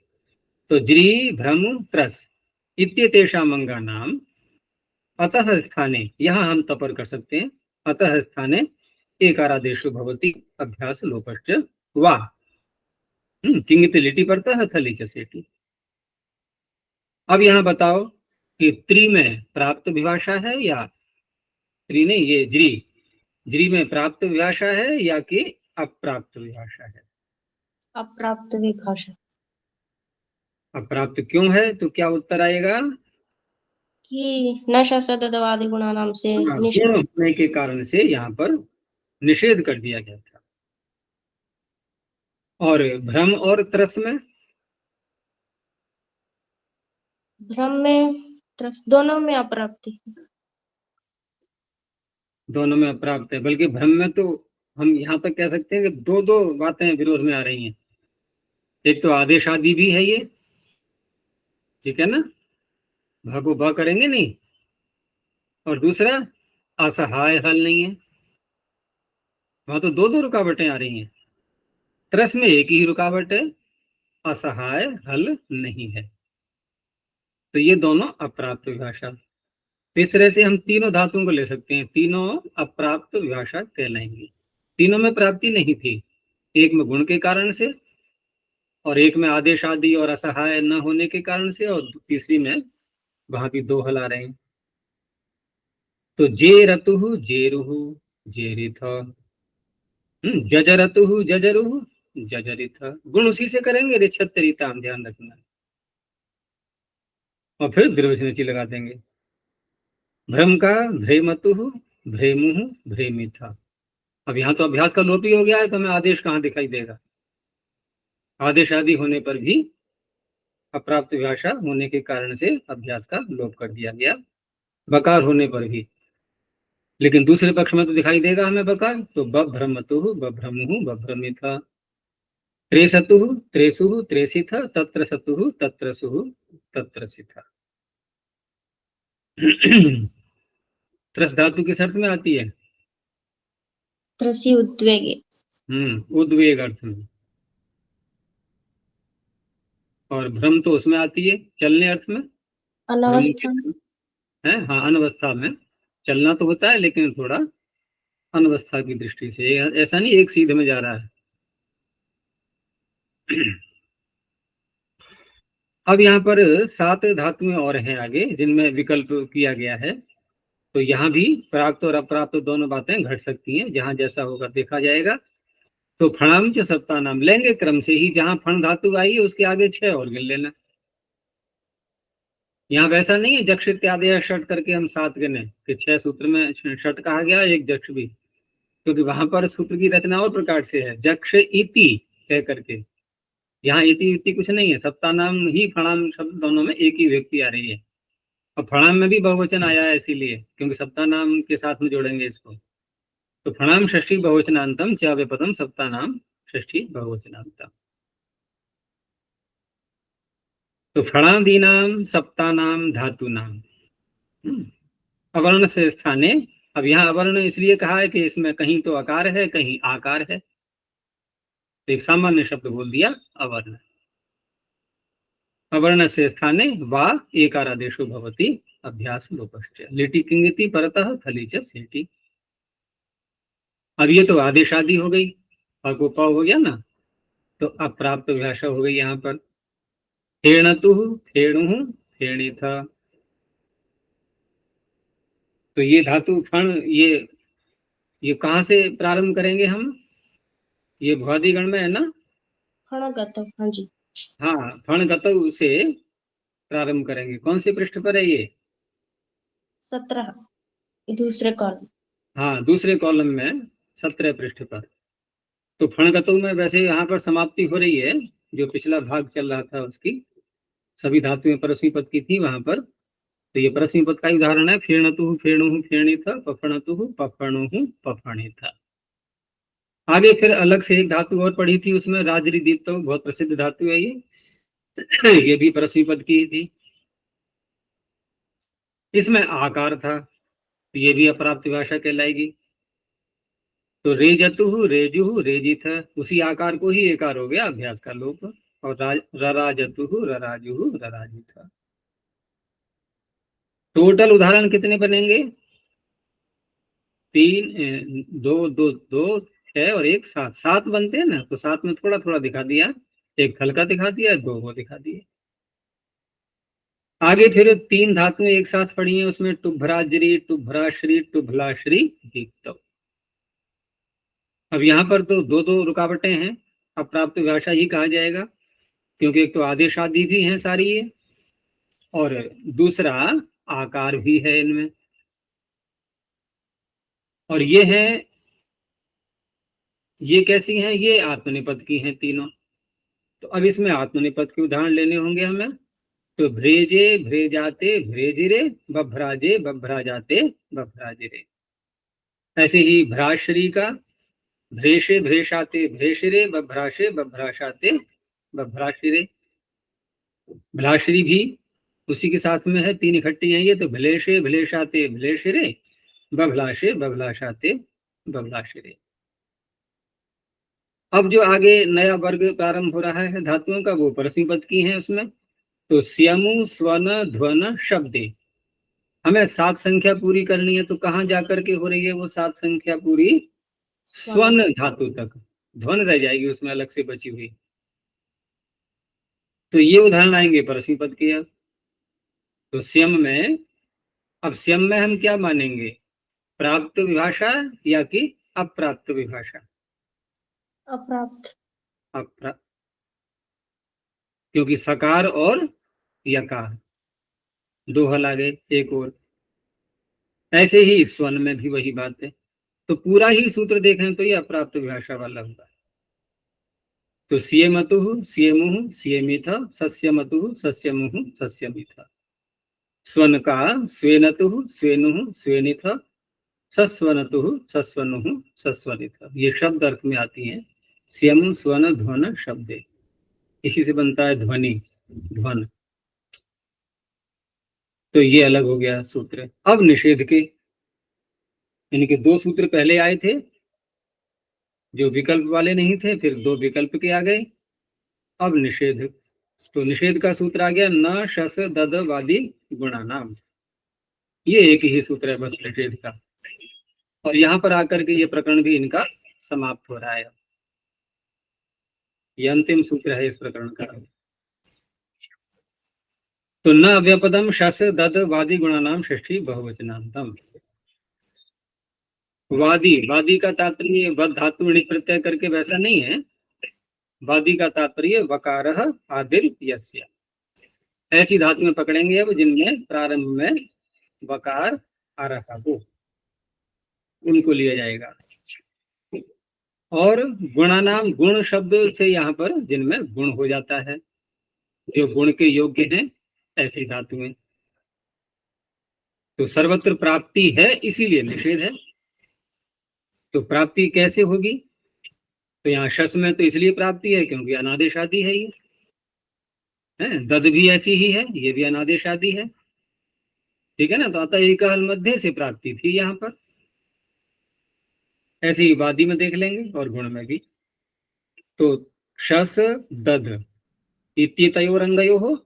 तो ज्री भ्रम त्रस इत्येतेषाम् अंगानाम अतः स्थाने, यहाँ हम तपर कर सकते हैं, अतः स्थाने एकारादेशो भवति अभ्यास लोपश्च वा, किंगित लिटि पड़ता थली चसेटी। अब यहाँ बताओ कि त्रि में प्राप्त विभाषा है या, त्रि नहीं, ये ज्री में प्राप्त विभाषा है या कि अप्राप्त विभाषा है? अप्राप्त विभाषा। अप्राप्त क्यों है, तो क्या उत्तर आएगा कि नशा सदवादि गुणा नाम से गुण होने के कारण से यहाँ पर निषेध कर दिया गया था। और भ्रम और त्रस में, भ्रम में त्रस, दोनों में अप्राप्ति, दोनों में अप्राप्त है। बल्कि भ्रम में तो हम यहाँ तक कह सकते हैं कि दो दो बातें विरोध में आ रही हैं। एक तो आदेश आदि भी है ये, ठीक है ना, भगो भ करेंगे नहीं, और दूसरा असहाय हल नहीं है, वहां तो दो दो रुकावटें आ रही हैं। त्रस में एक ही रुकावट है, असहाय हल नहीं है, तो ये दोनों अप्राप्त विभाषा। तो इस तरह से हम तीनों धातुओं को ले सकते हैं, तीनों अप्राप्त विभाषा कहलाएंगी। तीनों में प्राप्ति नहीं थी, एक में गुण के कारण से, और एक में आदेश आदि और असहाय न होने के कारण से, और तीसरी में वहां भी दो हल आ रहे हैं। तो जे रतु जेरुहु जेरिथ, जजरतु जजरुहु जजरिथ, गुण उसी से करेंगे, रिछत्तरिताम, ध्यान रखना, और फिर द्विवचनची लगा देंगे। भ्रम का भ्रेमतु भ्रेमु भ्रेमिथ। अब यहाँ तो अभ्यास का लोप ही हो गया है, तो हमें आदेश कहाँ दिखाई देगा? आदेश आदि होने पर भी अप्राप्त विभाषा होने के कारण से अभ्यास का लोप कर दिया गया, बकार होने पर भी। लेकिन दूसरे पक्ष में तो दिखाई देगा हमें बकार, तो बभ्रमतु बभ्रमुहु बभ्रमिथ। त्रेसतुः त्रेसुः त्रेसिथ तत्र सतुः तत्र सुः तत्र सिथ। त्रस धातु किस अर्थ में आती है? त्रसी उद्वेगे। उद्वेग अर्थ में। और भ्रम तो उसमें आती है चलने अर्थ में। अनवस्था है, हाँ, अनवस्था में चलना तो होता है लेकिन थोड़ा अनवस्था की दृष्टि से, ऐसा नहीं एक सीधे में जा रहा है। अब यहाँ पर 7 धातुएं और हैं आगे जिनमें विकल्प किया गया है, तो यहाँ भी प्राप्त और अप्राप्त दोनों बातें घट सकती हैं, जहां जैसा होगा देखा जाएगा। तो फणाम च सप्ताह नाम लेंगे क्रम से ही, जहां फण धातु आई है उसके आगे 6 और गिन लेना। यहाँ वैसा नहीं है जक्ष इत्यादि षट करके हम 7 गिने कि 6 सूत्र में षट कहा गया, एक जक्ष भी, क्योंकि वहां पर सूत्र की रचना और प्रकार से है, जक्ष इति कह करके। यहाँ इति इति कुछ नहीं है, सप्ताह नाम ही फणाम शब्द दोनों में एक ही व्यक्ति आ रही है, और फणाम में भी बहुवचन आया है इसीलिए, क्योंकि सप्ताह नाम के साथ में जोड़ेंगे इसको। तो फणाम षष्ठी बहुवचनांतम च विपदम सप्ताह नाम षष्ठी बहुवचनांतम। तो फणादीनाम सप्तानाम धातु नाम अवर्ण से स्थाने। अब यहाँ अवर्ण इसलिए कहा है कि इसमें कहीं तो आकार है कहीं आकार है, तो एक सामान्य शब्द बोल दिया अवर्ण। अवर्ण से स्थाने वा एकारादेशो भवति अभ्यास लोपश्च लिटि किंगिति परतः थली च सेटि। अब ये तो आदेश आदि हो गई, अगोपा हो गया ना, तो अप्राप्त भाषा हो गई यहाँ पर। फेणतुः फेणुः फेणिथ। तो ये धातु फण, ये कहाँ से प्रारंभ करेंगे हम? ये भुआदिगण में है ना। फणगतौ, हाँ जी। हाँ, फणगतौ से प्रारंभ करेंगे। कौन से पृष्ठ पर है ये? 17 दूसरे कॉलम। हाँ, दूसरे कॉलम में 17 पृष्ठ पर। तो फणगतौ में वैसे यहाँ पर समाप्ति हो रही है, जो पिछला भाग चल रहा था उसकी सभी धातुएं परस्मी पद की थी वहां पर। तो ये परस्मी पद का उदाहरण है, फेणतुः फेणुः फेणिथ पफणतुः पफणुः पफणिथ। आगे फिर अलग से एक धातु और पढ़ी थी, उसमें राजरी दीप्तो, बहुत प्रसिद्ध धातु है ये भी परस्मी पद की ही थी। इसमें आकार था, तो ये भी अप्राप्त भाषा कहलाएगी। तो रेजतुः रेजुः रेजिथ, उसी आकार को ही एकार हो गया, अभ्यास का लोप। और रराजतुः रराजुः रराजिथ। टोटल उदाहरण कितने बनेंगे? 3 2 2 2 6 और 1 7, 7 बनते हैं ना। तो 7 में थोड़ा थोड़ा दिखा दिया, एक हल्का दिखा दिया, 2 को दिखा दिए। आगे फिर 3 धातुएं एक साथ पढ़ी हैं, उसमें टुभ्राजरी टुभ्राश्री टुभलाश्री दीप्तौ। अब यहाँ पर तो 2 रुकावटें हैं, अप्राप्त भाषा ही कहा जाएगा, क्योंकि एक तो आदेश आदि भी हैं सारी ये, और दूसरा आकार भी है इनमें। और ये है, ये कैसी हैं? ये आत्मनिपद की हैं तीनों। तो अब इसमें आत्मनिपद के उदाहरण लेने होंगे हमें। तो भ्रेजे भ्रेजाते भ्रेजिरे बभ्राजे बभ्राजाते बभ्राजिरे। ऐसे ही भ्राश्री का भ्रेशे भ्रेशाते भ्रेशिरे बभ्राशे बभ्राशाते बभ्राशिरे। भ्लाश्री भी उसी के साथ में है, 3 इकट्ठी हैं ये। तो भलेशे भलेशाते भलेशिरे बभलाशे बभलाशाते बभलाशिरे। अब जो आगे नया वर्ग प्रारंभ हो रहा है धातुओं का, वो परस्मी पद की है उसमें। तो स्यमु स्वन ध्वन शब्दे, हमें 7 संख्या पूरी करनी है, तो कहाँ जाकर के हो रही है वो 7 संख्या पूरी? स्वन धातु तक, ध्वन रह जाएगी उसमें अलग से बची हुई। तो ये उदाहरण आएंगे परस्मी पद के। अब तो स्यम में, अब स्यम में हम क्या मानेंगे? प्राप्त विभाषा या कि अप्राप्त विभाषा? अप्राप्त। अप्राप्त, क्योंकि सकार और यकार 2 हल आ गए, एक और। ऐसे ही स्वन में भी वही बात है। तो पूरा ही सूत्र देखें तो ये अप्राप्त विभाषा वाला होगा। तो सियमतुः सियमुः सियमिथ सस्यमतुः सस्यमुः सस्यमिथ। स्वन का स्वेनतुः स्वेनुः स्वेनिथ सस्वनतुः सस्वनुः सस्वनिथ। ये शब्द अर्थ में आती हैं, स्यम स्वन ध्वन शब्दे, इसी से बनता है ध्वनि, ध्वन। तो ये अलग हो गया सूत्र। अब निषेध के, यानी कि 2 सूत्र पहले आए थे जो विकल्प वाले नहीं थे, फिर 2 विकल्प के आ गए। अब निषेध, तो निषेध का सूत्र आ गया न शस दद वादी गुणानाम। ये एक ही सूत्र है बस निषेध का, और यहाँ पर आकर के ये प्रकरण भी इनका समाप्त हो रहा है। ये अंतिम सूत्र है इस प्रकरण का। तो न अव्यपदम शस दद वादी गुणानाम षष्ठी बहुवचनांतम। वादी, वादी का तात्पर्य वद धातु णित प्रत्यय करके वैसा नहीं है। वादी का तात्पर्य वकारः आदिर यस्य, ऐसी धातुएं पकड़ेंगे अब जिनमें प्रारंभ में वकार आ रहा हो, उनको लिया जाएगा। और गुणानाम, गुण शब्द से यहाँ पर जिनमें गुण हो जाता है, जो गुण के योग्य हैं, ऐसी धातुएं। तो सर्वत्र प्राप्ति है इसीलिए निषेध है। तो प्राप्ति कैसे होगी? तो यहाँ शस में तो इसलिए प्राप्ति है क्योंकि अनादेश आदि है ये, है। दद भी ऐसी ही है, ये भी अनादेश आदि है, ठीक है ना। तो अतः एक हल मध्य से प्राप्ति थी यहाँ पर। ऐसे ही वादी में देख लेंगे और गुण में भी। तो शस दद इत्येतयोरंगयोः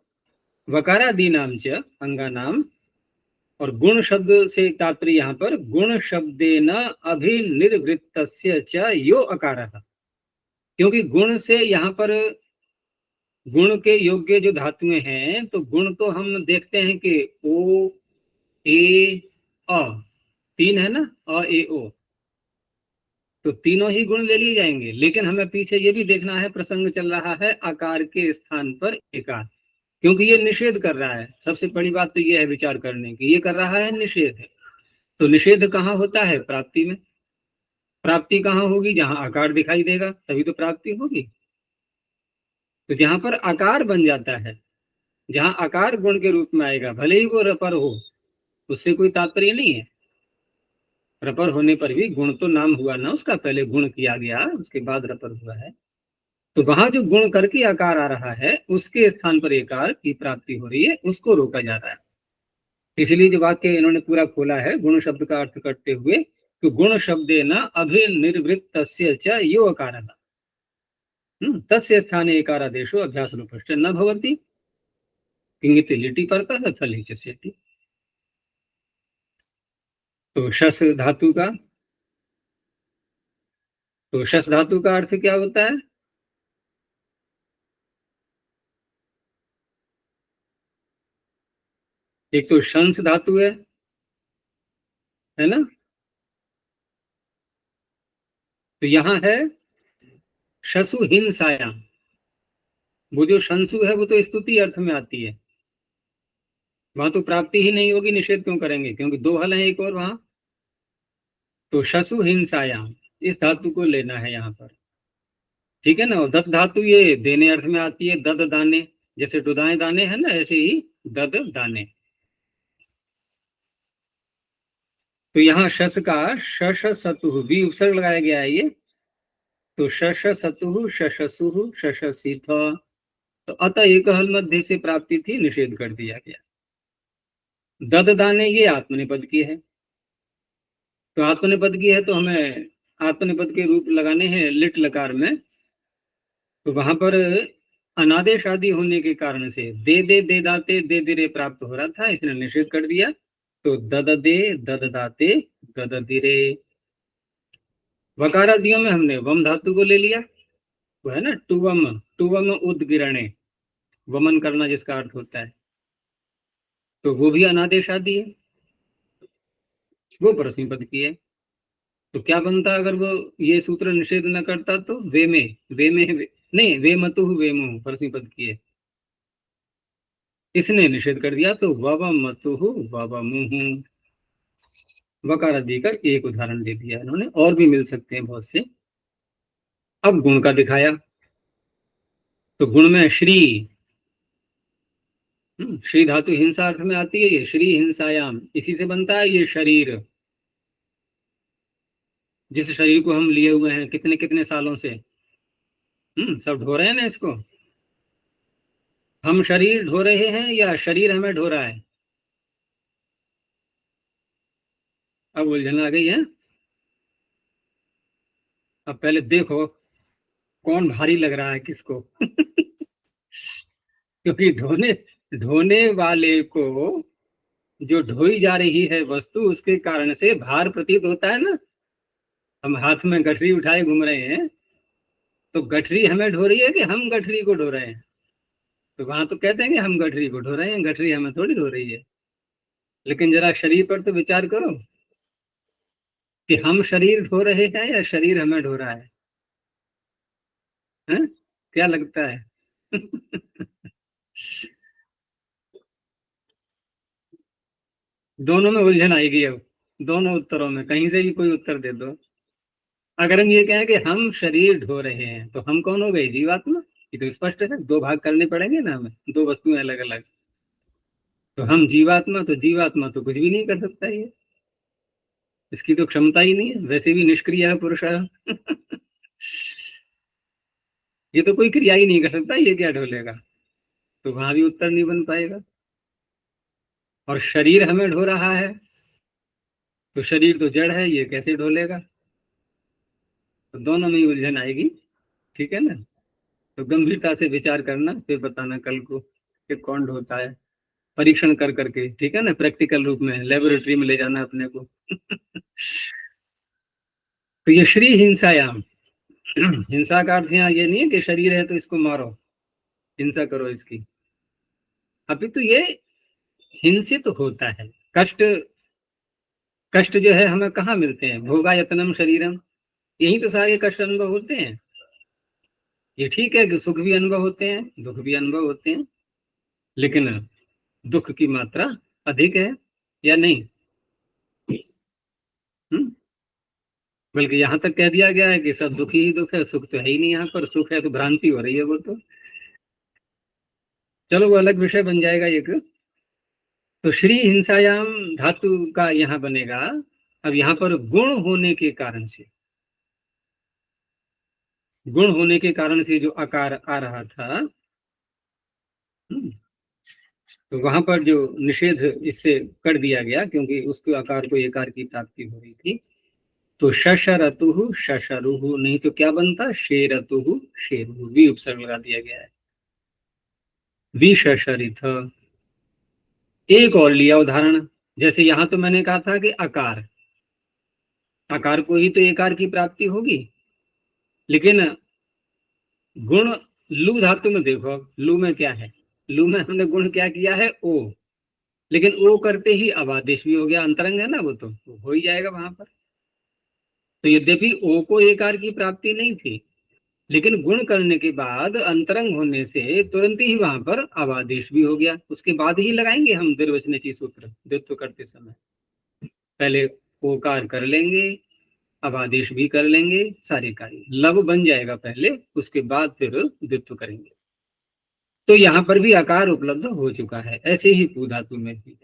वकारादीनां च अंगानाम, और गुण शब्द से तात्पर्य यहाँ पर गुण शब्देन अभिनिर्वृत्तस्य च यो अकारः, क्योंकि गुण से यहाँ पर गुण के योग्य जो धातुएं हैं, तो गुण तो हम देखते हैं कि ओ ए अ, 3 है ना, अ ए ओ, तो तीनों ही गुण ले लिए जाएंगे। लेकिन हमें पीछे ये भी देखना है, प्रसंग चल रहा है आकार के स्थान पर एकार, क्योंकि ये निषेध कर रहा है। सबसे बड़ी बात तो ये है विचार करने की, ये कर रहा है निषेध। तो निषेध कहाँ होता है? प्राप्ति में। प्राप्ति कहाँ होगी? जहां आकार दिखाई देगा तभी तो प्राप्ति होगी। तो जहां पर आकार बन जाता है, जहां आकार गुण के रूप में आएगा, भले ही वो रपर हो, उससे कोई तात्पर्य नहीं है। रपर होने पर भी गुण तो नाम हुआ ना उसका, पहले गुण किया गया उसके बाद रपर हुआ है। तो वहां जो गुण करके आकार आ रहा है, उसके स्थान पर एकार की प्राप्ति हो रही है, उसको रोका जा रहा है। इसलिए जो वाक्य इन्होंने पूरा खोला है गुण शब्द का अर्थ करते हुए, तो गुण शब्दे न अभिनिर्वृत्तस्य च यो अकारः तस्य स्थाने एकारादेशो अभ्यास रूपश्च न भवति किंगित लिटि परतः फली च स्यति। तो शस धातु का, तो शस धातु का अर्थ क्या होता है? एक तो शंस धातु है ना। तो यहां है शसु हिंसायाम, वो जो शंसु है वो तो स्तुति अर्थ में आती है, वहां तो प्राप्ति ही नहीं होगी, निषेध क्यों करेंगे? क्योंकि 2 हल है एक और वहां। तो शसु हिंसायाम, इस धातु को लेना है यहाँ पर, ठीक है ना। और दत्त धातु ये देने अर्थ में आती है, दद दाने, जैसे डुदाए दाने है ना, ऐसे ही दद दाने। तो यहाँ शस का शश सतुह भी उपसर्ग लगाया गया है ये, तो शश सतुह शशसुह शशसिथ, तो अतः एक हल मध्य से प्राप्ति थी, निषेध कर दिया गया। दद दाने ये आत्मनिपद की है, तो आत्मनिपद की है तो हमें आत्मनिपद के रूप लगाने हैं लिट लकार में। तो वहां पर अनादेश आदि होने के कारण से दे दाते दे दिरे प्राप्त हो रहा था, इसने निषेध कर दिया। तो दद दे दद दाते दद दिरे। वकारादियों में हमने वम धातु को ले लिया, वो है ना टुवम, टुवम उद्गिरणे, वमन करना जिसका अर्थ होता है, तो वो भी अनादेश आदि है, वो परस्मी पद की है। तो क्या बनता अगर वो ये सूत्र निषेध न करता? तो वे में नहीं, वे मतु वे मुह परस्मी पद की है, इसने निषेध कर दिया। तो ववम मतु ववमुहु, वकार आदि का एक उदाहरण दे दिया इन्होंने, और भी मिल सकते हैं बहुत से। अब गुण का दिखाया, तो गुण में श्री, श्री धातु हिंसा अर्थ में आती है, ये श्री हिंसायाम, इसी से बनता है ये शरीर, जिस शरीर को हम लिए हुए हैं कितने कितने सालों से, सब ढो रहे हैं ना इसको। हम शरीर ढो रहे हैं या शरीर हमें ढो रहा है? अब उलझन आ गई है। अब पहले देखो कौन भारी लग रहा है किसको। क्योंकि ढोने ढोने वाले को जो ढोई जा रही है वस्तु उसके कारण से भार प्रतीत होता है ना। हम हाथ में गठरी उठाए घूम रहे हैं तो गठरी हमें ढो रही है कि हम गठरी को ढो रहे हैं? तो वहां तो कहते हैं कि हम गठरी को ढो रहे हैं, गठरी हमें थोड़ी ढो रही है। लेकिन जरा शरीर पर तो विचार करो कि हम शरीर ढो रहे हैं या शरीर हमें ढो रहा है? हैं? क्या लगता है? दोनों में उलझन आएगी अब। दोनों उत्तरों में कहीं से भी कोई उत्तर दे दो। अगर हम ये कहें कि हम शरीर ढो रहे हैं तो हम कौन हो गए? जीवात्मा। ये तो स्पष्ट है, दो भाग करने पड़ेंगे ना हमें, दो वस्तुएं अलग अलग। तो हम जीवात्मा, तो जीवात्मा तो कुछ भी नहीं कर सकता ये, इसकी तो क्षमता ही नहीं है, वैसे भी निष्क्रिय है पुरुष। ये तो कोई क्रिया ही नहीं कर सकता, ये क्या ढोलेगा? तो वहां भी उत्तर नहीं बन पाएगा। और शरीर हमें ढो रहा है तो शरीर तो जड़ है, ये कैसे ढोलेगा? तो दोनों में ही उलझन आएगी। ठीक है ना? तो गंभीरता से विचार करना, फिर बताना कल को कि कौन ढोता है। परीक्षण कर करके, ठीक है ना, प्रैक्टिकल रूप में लेबोरेटरी में ले जाना अपने को। तो ये श्री हिंसायाम। हिंसा का अर्थ यहाँ ये नहीं है कि शरीर है तो इसको मारो, हिंसा करो इसकी। अभी तो ये हिंसित होता है। कष्ट कष्ट जो है हमें कहाँ मिलते हैं? भोगा यतनम शरीरम, यही तो सारे कष्ट अनुभव होते हैं। ये ठीक है कि सुख भी अनुभव होते हैं, दुख भी अनुभव होते हैं, लेकिन दुख की मात्रा अधिक है या नहीं? बल्कि यहाँ तक कह दिया गया है कि सब दुख ही दुख है, सुख तो है ही नहीं। यहाँ पर सुख है तो भ्रांति हो रही है वो तो। चलो वो अलग विषय बन जाएगा एक। तो श्री हिंसायाम धातु का यहाँ बनेगा। अब यहाँ पर गुण होने के कारण से, गुण होने के कारण से जो आकार आ रहा था, तो वहां पर जो निषेध इससे कर दिया गया, क्योंकि उसके आकार को एकार की प्राप्ति हो रही थी। तो शशरतुहु शशरुहु, नहीं तो क्या बनता? शेरतुहु शेरुहु, भी उपसर्ग लगा दिया गया है। विशशरिथ। एक और लिया उदाहरण, जैसे यहां तो मैंने कहा था कि आकार, आकार को ही तो एकार की प्राप्ति होगी, लेकिन गुण लू धातु में देखो, लू में क्या है? लू में हमने गुण क्या किया है? ओ। लेकिन ओ करते ही अब आदेश भी हो गया, अंतरंग है ना, वो तो हो ही जाएगा वहां पर। तो यद्यपि ओ को एकार की प्राप्ति नहीं थी, लेकिन गुण करने के बाद अंतरंग होने से तुरंत ही वहां पर अवादेश भी हो गया। उसके बाद ही लगाएंगे हम द्विर्वचनीची सूत्र द्वित्व करते समय। पहले ओकार कर लेंगे, अवादेश भी कर लेंगे, सारे कार्य लव बन जाएगा पहले, उसके बाद फिर द्वित्व करेंगे। तो यहाँ पर भी आकार उपलब्ध हो चुका है, ऐसे ही पू धातु में भी।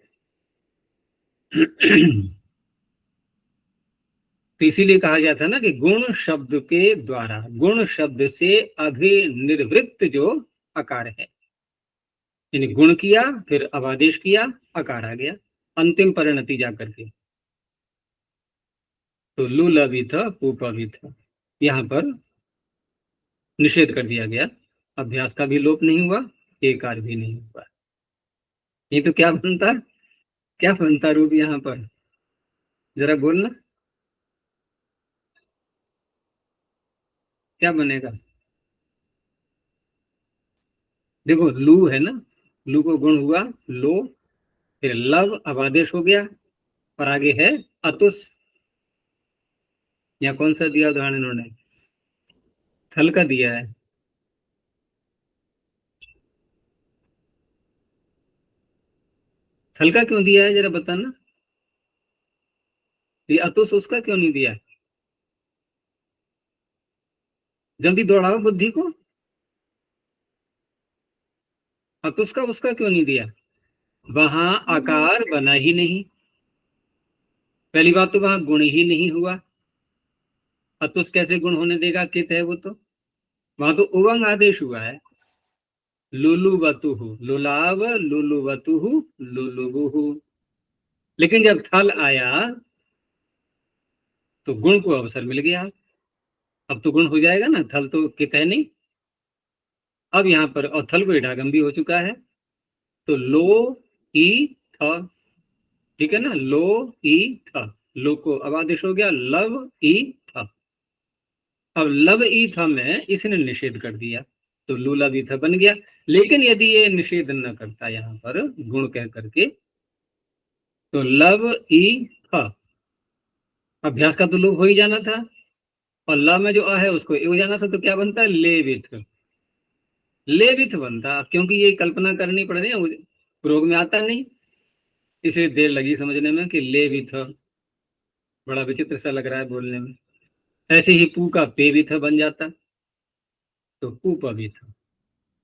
तो इसीलिए कहा गया था ना कि गुण शब्द के द्वारा, गुण शब्द से अभिनिर्वृत्त जो आकार है, यानी गुण किया फिर अवादेश किया, आकार आ गया अंतिम परिणति जाकर के। तो लूल भी था, पूप भी था, यहाँ पर निषेध कर दिया गया। अभ्यास का भी लोप नहीं हुआ, एकार भी नहीं हुआ। ये तो क्या बनता, क्या बनता रूप यहाँ पर? जरा बोलना, क्या बनेगा? देखो लू है ना, लू को गुण हुआ लो, फिर लव अवादेश हो गया, और आगे है अतुस। या कौन सा दिया उदाहरण इन्होंने? थल का दिया है। थल का क्यों दिया है जरा बताना। ये अतुस उसका क्यों नहीं दिया? जल्दी दौड़ाओ बुद्धि को। अतुस का उसका क्यों नहीं दिया? वहां आकार बना ही नहीं, पहली बात तो वहां गुण ही नहीं हुआ। अतुस कैसे गुण होने देगा? कित है वो तो। वहां तो उवंग आदेश हुआ है, लुलुवतुहु, लुलाव लुलुवतुहु लुलुबुहु। लेकिन जब थल आया तो गुण को अवसर मिल गया। अब तो गुण हो जाएगा ना, थल तो कित है नहीं। अब यहाँ पर और थल को इडागम भी हो चुका है, तो लो ई थ, ठीक है ना, लो ई थ, लो को अब आदेश हो गया लव ई थ। अब लव ई थ में इसने निषेध कर दिया, तो लूला भी था बन गया। लेकिन यदि ये निषेध न करता यहाँ पर गुण कह करके, तो लव ई थ, अभ्यास का तो लोप हो ही जाना था, और ल में जो अ है उसको ए हो जाना था, तो क्या बनता है लेविथ, लेविथ बनता। क्योंकि ये कल्पना करनी पड़ रही है, प्रयोग में आता नहीं, इसे देर लगी समझने में कि लेविथ बड़ा विचित्र सा लग रहा है बोलने में। ऐसे ही पू का पे भी था बन जाता, तो पूप भी था।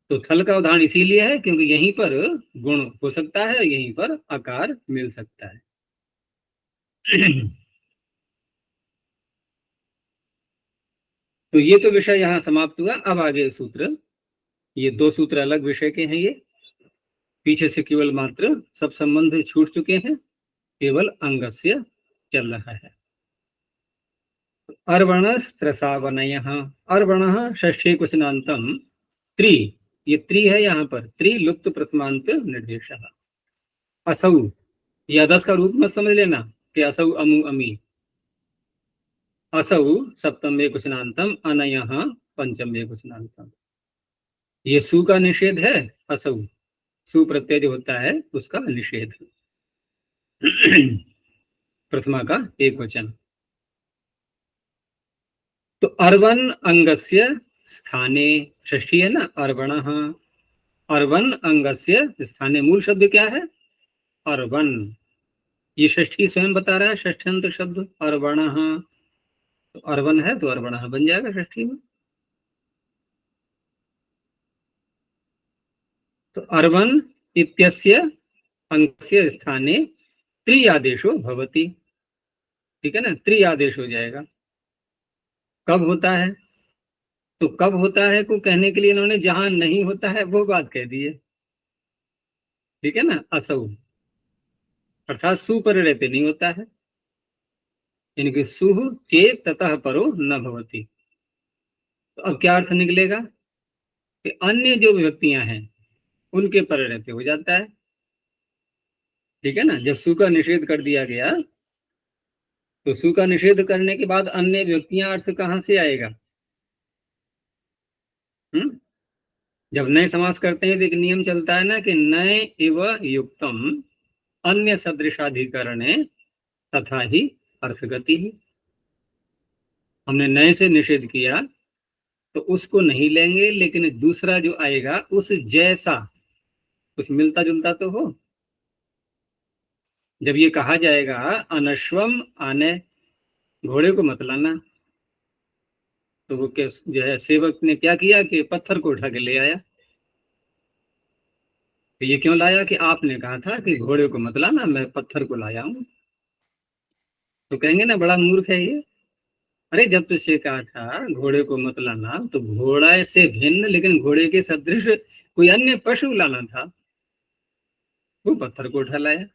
तो थल का उदाहरण इसीलिए है क्योंकि यहीं पर गुण हो सकता है, यहीं पर आकार मिल सकता है। तो ये तो विषय यहाँ समाप्त हुआ। अब आगे सूत्र, ये दो सूत्र अलग विषय के हैं, ये पीछे से केवल मात्र सब संबंध छूट चुके हैं, केवल अंगस्य चल रहा है। अर्वणस्त्रसावनय, अर्वण षष्ठी क्वचनांतम त्रि, ये त्रि है यहाँ पर, त्रि लुप्त प्रथमांत निर्देश। असौ, या दस का रूप मत समझ लेना कि असौ अमु अमी। असौ सप्तम क्वचनांतम, अनय पंचम क्वचनांतम। ये सु का निषेध है, असौ सु प्रत्यय जो होता है उसका निषेध। प्रथमा का एक वचन। तो अर्वन अंगस्य स्थाने, षष्ठी है ना, अर्वण, अर्वन अंगस्य स्थाने मूल शब्द क्या है अर्वन, ये षष्ठी स्वयं बता रहा है, षष्ठ्यंत शब्द अर्वण, तो अर्वन है तो अर्वण बन जाएगा षष्ठी में। तो अर्वन इत्यस्य अंगस्य स्थाने त्रि आदेशो भवति, ठीक है ना, त्रि आदेश हो जाएगा। कब होता है, तो कब होता है को कहने के लिए इन्होंने जहां नहीं होता है वो बात कह दी है, ठीक है ना। असौ अर्थात सु पर रहते नहीं होता है, यानी सुह के ततः परो न भवति। तो अब क्या अर्थ निकलेगा कि अन्य जो विभक्तियां हैं उनके पर रहते हो जाता है, ठीक है ना। जब सु का निषेध कर दिया गया तो सु का निषेध करने के बाद अन्य विभक्तियां अर्थ कहां से आएगा। जब नए समास करते हैं तो एक नियम चलता है ना कि नए इव युक्तम अन्य सदृशाधिकरणे तथा ही अर्थगति ही। हमने नए से निषेध किया तो उसको नहीं लेंगे, लेकिन दूसरा जो आएगा उस जैसा, कुछ मिलता जुलता तो हो। जब ये कहा जाएगा अनश्वम आने, घोड़े को मत लाना, तो वो क्या जो है सेवक ने क्या किया कि पत्थर को उठा के ले आया। तो ये क्यों लाया कि आपने कहा था कि घोड़े को मत लाना, मैं पत्थर को लाया हूं। तो कहेंगे ना बड़ा मूर्ख है ये। अरे जब तुझसे कहा था घोड़े को मत लाना तो घोड़ा से भिन्न लेकिन घोड़े के सदृश कोई अन्य पशु लाना था, वो पत्थर को उठा लाया।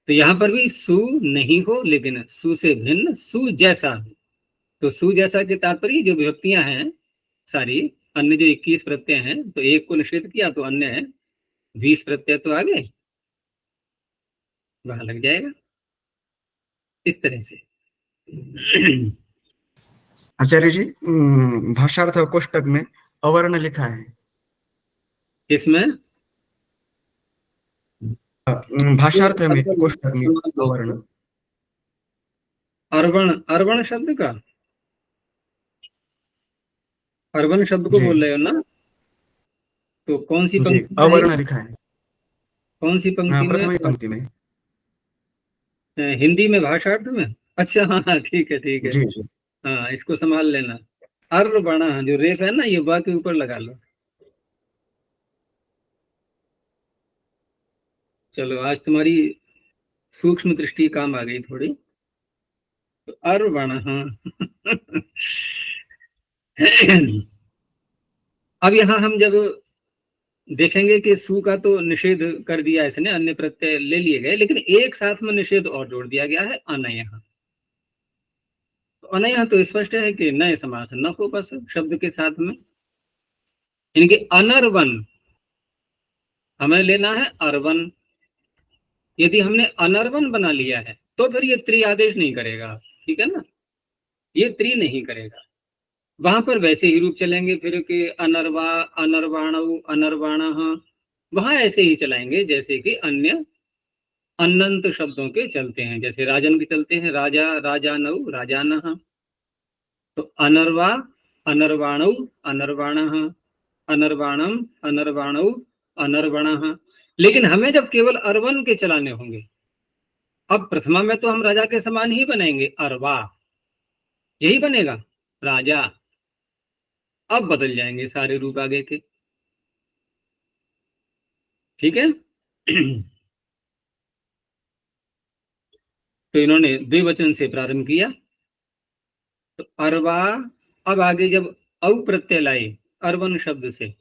तो यहाँ पर भी सु नहीं हो लेकिन सु से भिन्न सु जैसा हो। तो सु जैसा के तात्पर्य जो विभक्तियां हैं सारी, अन्य जो 21 प्रत्यय हैं, तो एक को निषेध किया तो अन्य 20 प्रत्यय तो आ गए, वहां लग जाएगा इस तरह से। आचार्य जी, भाषार्थ कोष्टक में अवर्ण लिखा है, इसमें भाषार्थ में कोष्टक में अवर्ण, अर्वण, अर्वण शब्द का, अर्वण शब्द को जी बोल रहे हो ना, तो कौन सी जी, पंक्ति में है? अवर्ण लिखा है कौन सी पंक्ति में? प्रथम पंक्ति में, हिंदी में भाषार्थ में। अच्छा हाँ हाँ, ठीक है ठीक है। जी जी, हाँ इसको संभाल लेना। अर्वण जो रेफ है ना, ये वा के ऊपर लगा लो। चलो आज तुम्हारी सूक्ष्म दृष्टि काम आ गई थोड़ी। तो अर्वण, हाँ अब यहाँ हम जब देखेंगे कि सु का तो निषेध कर दिया इसने, अन्य प्रत्यय ले लिए गए, लेकिन एक साथ में निषेध और जोड़ दिया गया है, अनयः। तो अनयः तो स्पष्ट है कि नए समास न को बस शब्द के साथ में, इनके अनर्वन हमें लेना है अर्वन। यदि हमने अनर्वन बना लिया है तो फिर ये त्रि आदेश नहीं करेगा, ठीक है ना, ये त्रि नहीं करेगा। वहां पर वैसे ही रूप चलेंगे फिर के अनर्वा, अनर्वाणौ, अनर्वाणः, वहां ऐसे ही चलाएंगे जैसे कि अन्य अनंत शब्दों के चलते हैं, जैसे राजन के चलते हैं, राजा, राजानौ, राजानः। तो अनर्वा, अनर्वाणौ, अनर्वाणः, अनर्वाणम, अनर्वाणौ, अनर्वणः। लेकिन हमें जब केवल अर्वन के चलाने होंगे, अब प्रथमा में तो हम राजा के समान ही बनेंगे, अरवा, यही बनेगा राजा। अब बदल जाएंगे सारे रूप आगे के, ठीक है। तो इन्होंने द्विवचन से प्रारंभ किया, तो अरवा। अब आगे जब औ प्रत्यय लाए अर्वन शब्द से,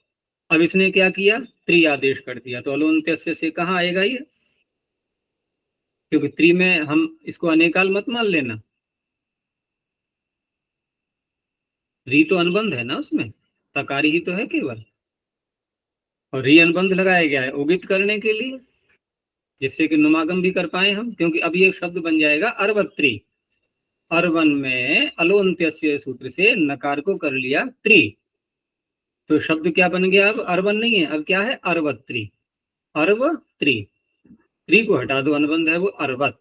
अब इसने क्या किया, त्रि आदेश कर दिया। तो अलोन्त्यस्य से कहाँ आएगा ये, क्योंकि त्रि में हम इसको अनेकाल मत मान लेना, री तो अनुबंध है ना उसमें, तकारी ही तो है केवल, और री अनुबंध लगाया गया है उगित करने के लिए, जिससे कि नुमागम भी कर पाए हम, क्योंकि अब ये शब्द बन जाएगा अर्वत्री। अर्वन में अलोन्त्यस्य सूत्र से नकार को कर लिया त्रि, तो शब्द क्या बन गया, अब अर्वन नहीं है, अब क्या है, अर्वत्री, अर्वत्री। त्रि को हटा दो, अनुबंध है वो अर्वत।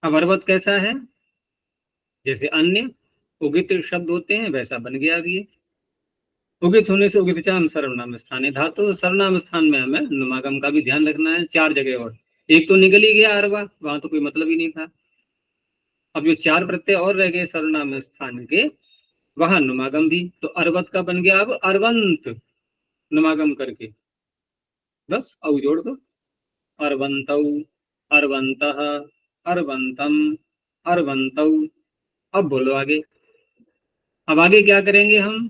अब अर्वत कैसा है, जैसे अन्य उगित शब्द होते हैं वैसा बन गया। अब ये उगित होने से उगित चाम सर्वनाम स्थान है, धातु सर्वनाम स्थान में हमें नुमागम का भी ध्यान रखना है, 4 जगह, और एक तो निकल ही गया अरवा, वहां तो कोई मतलब ही नहीं था। अब जो 4 प्रत्यय और रह गए सर्वनाम स्थान के, वहां नुमागम भी, तो अरवत का बन गया अब अरवंत, नुमागम करके बस औ जोड़ दो, अरवंतौ, अरवंतः, अरवंतम, अरवंतौ। अब बोलो आगे, अब आगे क्या करेंगे हम,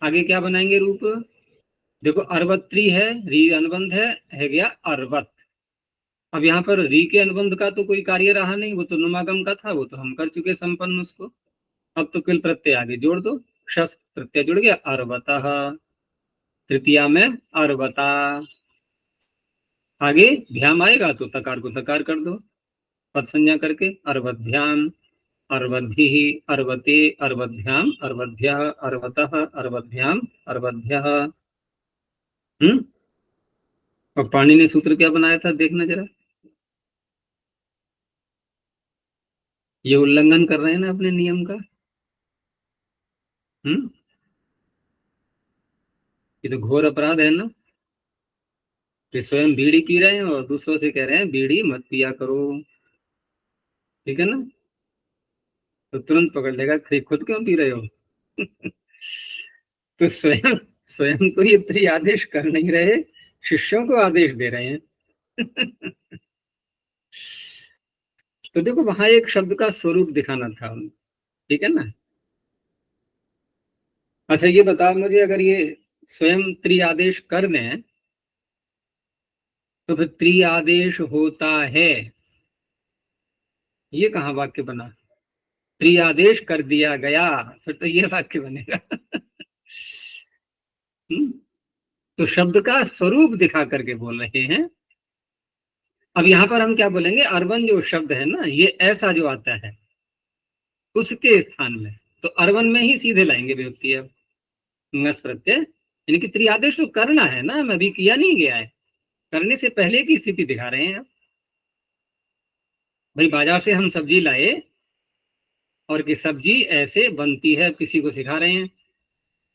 आगे क्या बनाएंगे रूप, देखो अर्वत्री है, री अनुबंध है गया अर्वत। अब यहाँ पर री के अनुबंध का तो कोई कार्य रहा नहीं, वो तो नुमागम का था, वो तो हम कर चुके संपन्न उसको। अब तो किल प्रत्यय आगे जोड़ दो, शस प्रत्यय जुड़ गया, अर्वतः, तृतीया में अर्वता, आगे भ्याम आएगा तो तकार को तकार कर दो, पद संज्ञा करके, अर्वभ्याम, अर्वद्भिः, अर्वते, अर्वभ्याम, अर्वभ्यः, अर्वतः, अर्वभ्याम, अर्वभ्यः। और पाणी ने सूत्र क्या बनाया था, देखना जरा, ये उल्लंघन कर रहे हैं ना अपने नियम का। ये तो घोर अपराध है ना, कि स्वयं बीड़ी पी रहे हैं और दूसरों से कह रहे हैं बीड़ी मत पिया करो, ठीक है ना, तो तुरंत पकड़ लेगा, खुद क्यों पी रहे हो। तो स्वयं स्वयं तो ये त्रि आदेश कर नहीं रहे, शिष्यों को आदेश दे रहे हैं। तो देखो वहां एक शब्द का स्वरूप दिखाना था, ठीक है ना। अच्छा ये बताओ मुझे, अगर ये स्वयं त्रि आदेश कर दें तो फिर त्रि आदेश होता है, ये कहाँ वाक्य बना, त्रि आदेश कर दिया गया, फिर तो ये वाक्य बनेगा। तो शब्द का स्वरूप दिखा करके बोल रहे हैं। अब यहां पर हम क्या बोलेंगे, अर्वन जो शब्द है ना, ये ऐसा जो आता है उसके स्थान में, तो अर्वन में ही सीधे लाएंगे विभक्ति। अब नस प्रत्यय, इनकी त्रिआदेश तो करना है ना, मैं अभी किया नहीं गया है, करने से पहले की स्थिति दिखा रहे हैं। भाई बाजार से हम सब्जी लाए और कि सब्जी ऐसे बनती है, किसी को सिखा रहे हैं,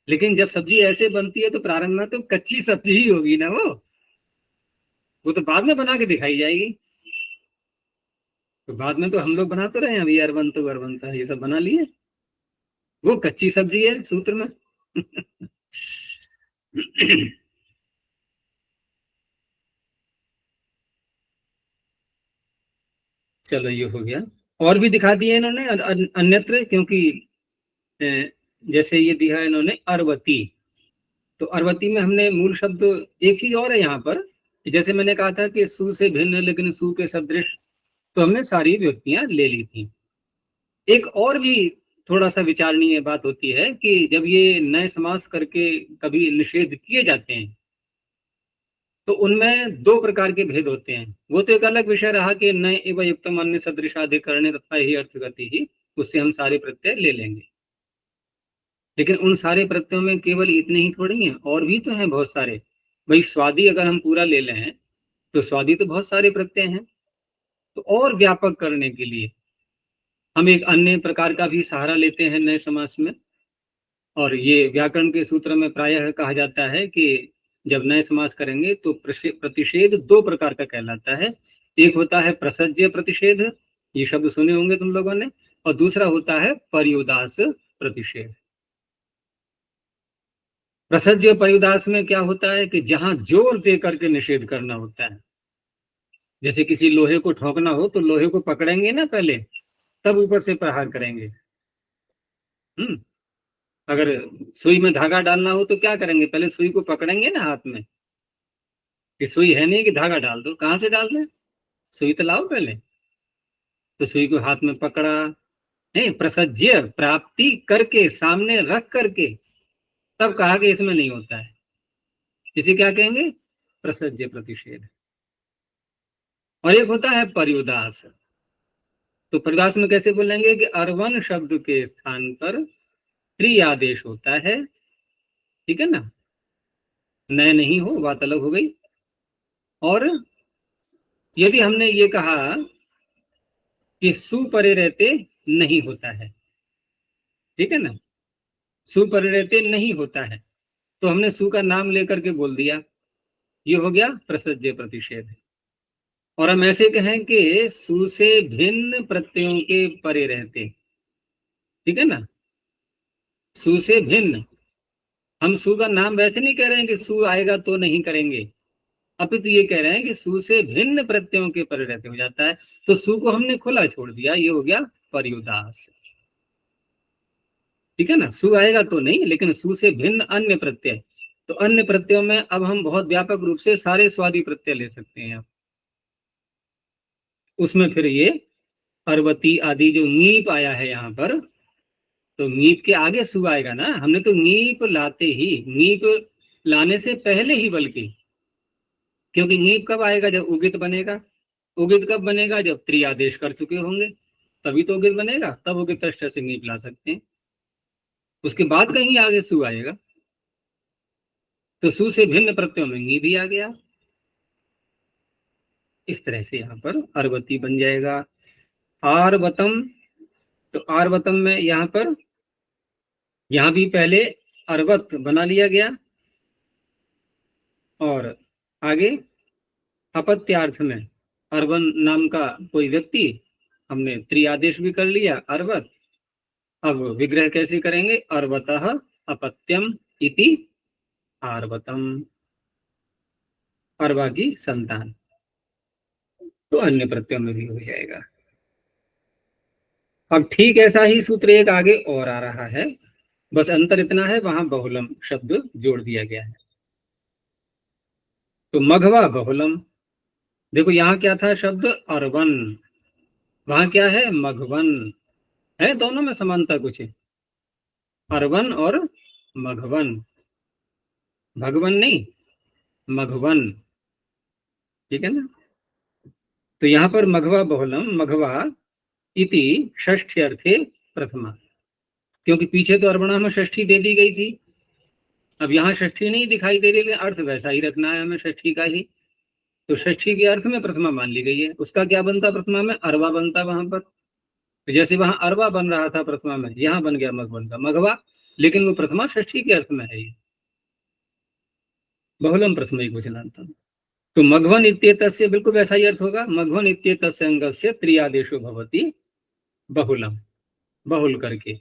लेकिन जब सब्जी ऐसे बनती है तो प्रारंभ में तो कच्ची सब्जी ही होगी ना, वो तो बाद में बना के दिखाई जाएगी। तो बाद में तो हम लोग बना तो रहे हैं, अभी अरबंत अरबंता ये सब बना लिए, वो कच्ची सब्जी है सूत्र में। चलो ये हो गया। और भी दिखा दिए इन्होंने अन्यत्र, क्योंकि जैसे ये दिया है इन्होंने अर्वती, तो अर्वती में हमने मूल शब्द, एक चीज और है यहाँ पर, जैसे मैंने कहा था कि सु से भिन्न लेकिन सु के सदृश, तो हमने सारी व्यक्तियां ले ली थी। एक और भी थोड़ा सा विचारणीय बात होती है कि जब ये नए समास करके कभी निषेध किए जाते हैं तो उनमें दो प्रकार के भेद होते हैं। वो तो एक अलग विषय रहा कि नए एवं युक्तम अन्य सदृशाधिकरणे तथा ही अर्थगति ही, उससे हम सारे प्रत्यय ले लेंगे। लेकिन उन सारे प्रत्ययों में केवल इतने ही थोड़ी हैं, और भी तो हैं बहुत सारे। भाई स्वादी अगर हम पूरा ले लें तो स्वादी तो बहुत सारे प्रत्यय हैं। तो और व्यापक करने के लिए हम एक अन्य प्रकार का भी सहारा लेते हैं नए समास में। और ये व्याकरण के सूत्र में प्रायः कहा जाता है कि जब नए समास करेंगे तो प्रतिषेध दो प्रकार का कहलाता है। एक होता है प्रसज्य प्रतिषेध, ये शब्द सुने होंगे तुम लोगों ने, और दूसरा होता है पर्युदास प्रतिषेध। प्रसज्य पर्युदास में क्या होता है कि जहां जोर दे करके निषेध करना होता है, जैसे किसी लोहे को ठोकना हो तो लोहे को पकड़ेंगे ना पहले, तब ऊपर से प्रहार करेंगे। अगर सुई में धागा डालना हो तो क्या करेंगे, पहले सुई को पकड़ेंगे ना हाथ में, कि सुई है नहीं कि धागा डाल दो, कहां से डाल दें, सुई तो लाओ पहले। तो सुई को हाथ में पकड़ा है, प्रसज्य प्राप्ति करके सामने रख करके तब कहा कि इसमें नहीं होता है, इसे क्या कहेंगे, प्रसज्य प्रतिषेध। और एक होता है पर्युदास। तो पर्युदास में कैसे बोलेंगे कि अर्वन शब्द के स्थान पर त्रि आदेश होता है, ठीक है ना, नए नहीं हो, बात अलग हो गई। और यदि हमने ये कहा कि सु परे रहते नहीं होता है, ठीक है ना, सु परे रहते नहीं होता है, तो हमने सु का नाम लेकर के बोल दिया, ये हो गया प्रसज्य प्रतिषेध। और हम ऐसे कहें कि सु से भिन्न प्रत्ययों के परे रहते, ठीक है ना, सु से भिन्न, हम सु का नाम वैसे नहीं कह रहे हैं कि सु आएगा तो नहीं करेंगे, अपितु ये कह रहे हैं कि सु से भिन्न प्रत्ययों के परे रहते हो जाता है, तो सु को हमने खुला छोड़ दिया, ये हो गया पर्युदास, ठीक है ना। सु आएगा तो नहीं, लेकिन सु से भिन्न अन्य प्रत्यय, तो अन्य प्रत्ययों में अब हम बहुत व्यापक रूप से सारे स्वादी प्रत्यय ले सकते हैं। उसमें फिर ये अर्वती आदि जो नीप आया है यहाँ पर, तो नीप के आगे सु आएगा ना, हमने तो नीप लाते ही, नीप लाने से पहले ही बल्कि, क्योंकि नीप कब आएगा, जब उगित बनेगा। उगित कब बनेगा, जब त्रिआदेश कर चुके होंगे, तभी तो उगित बनेगा, तब उगित से नीप ला सकते हैं। उसके बाद कहीं आगे सु आएगा, तो सु से भिन्न प्रत्ययों में नी भी आ गया। इस तरह से यहाँ पर अर्वती बन जाएगा। आर्वतम, तो आर्वतम में यहाँ पर, यहाँ भी पहले अर्वत बना लिया गया, और आगे अपत्यार्थ में अर्वन नाम का कोई व्यक्ति, हमने त्रिआदेश भी कर लिया अर्वत। अब विग्रह कैसे करेंगे, अर्वतः अपत्यम इति आर्वतम, अर्वा की संतान, तो अन्य प्रत्ययों में भी हो जाएगा। अब ठीक ऐसा ही सूत्र एक आगे और आ रहा है, बस अंतर इतना है वहां बहुलम शब्द जोड़ दिया गया है। तो मघवा बहुलम, देखो यहाँ क्या था शब्द अर्वन, वहां क्या है मघवन है, दोनों में समानता कुछ है, अर्वन और मघवन, भगवन नहीं मघवन, ठीक है ना। तो यहाँ पर मघवा बहुलम, मघवा इति षष्ठी अर्थे प्रथमा, क्योंकि पीछे तो अर्वणा में षष्ठी दे दी गई थी, अब यहाँ षष्ठी नहीं दिखाई दे रही, लेकिन अर्थ वैसा ही रखना है हमें षष्ठी का ही, तो षष्ठी के अर्थ में प्रथमा मान ली गई है। उसका क्या बनता प्रथमा में, अरवा बनता वहां पर, तो जैसे वहां अरवा बन रहा था प्रथमा में, यहाँ बन गया मघवन का मघवा, लेकिन वो प्रथमा षष्ठी के अर्थ में है, ये बहुलम प्रथमा ही कुछ नाम। तो मघवन इत्येतस्य बिल्कुल वैसा ही अर्थ होगा, मघवन इत्येतस्य अंगस्य त्रिआदेशो भवति बहुलम, बहुल करके।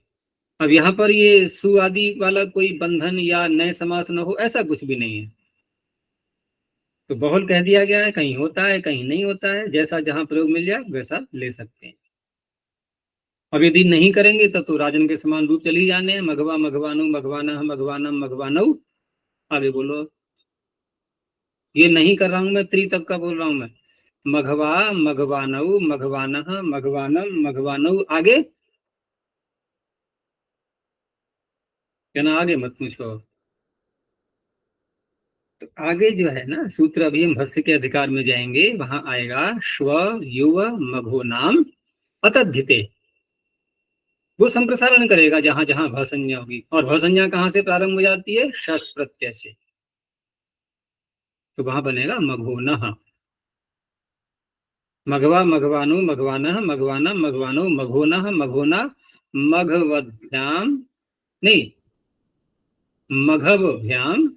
अब यहाँ पर ये सु आदि वाला कोई बंधन या नए समास न हो, ऐसा कुछ भी नहीं है, तो बहुल कह दिया गया है, कहीं होता है कहीं नहीं होता है, जैसा जहां प्रयोग मिल जाए वैसा ले सकते हैं। अब यदि नहीं करेंगे तब तो राजन के समान रूप चली जाने हैं, मघवा मघवानु मघवाना मघवानम मघवानऊ। आगे बोलो। ये नहीं कर रहा हूं मैं, त्रि तब का बोल रहा हूं मैं। मघवा मघवानऊ मघवानः मघवानम मघवानऊ। आगे कहना आगे मत पूछो। तो आगे जो है ना सूत्र, अभी हम भस्य के अधिकार में जाएंगे, वहां आएगा श्व युव मघो नाम अतद्धिते। वो संप्रसारण करेगा जहां जहां भ संज्ञा होगी, और भ संज्ञा कहां से प्रारंभ हो जाती है? शस प्रत्यय से। तो वहां बनेगा मघोनः। मघवा मघवानु मघवानः मघवानम मघवानो मघोनः मघोना मघवभ्याम, नहीं, मघवभ्याम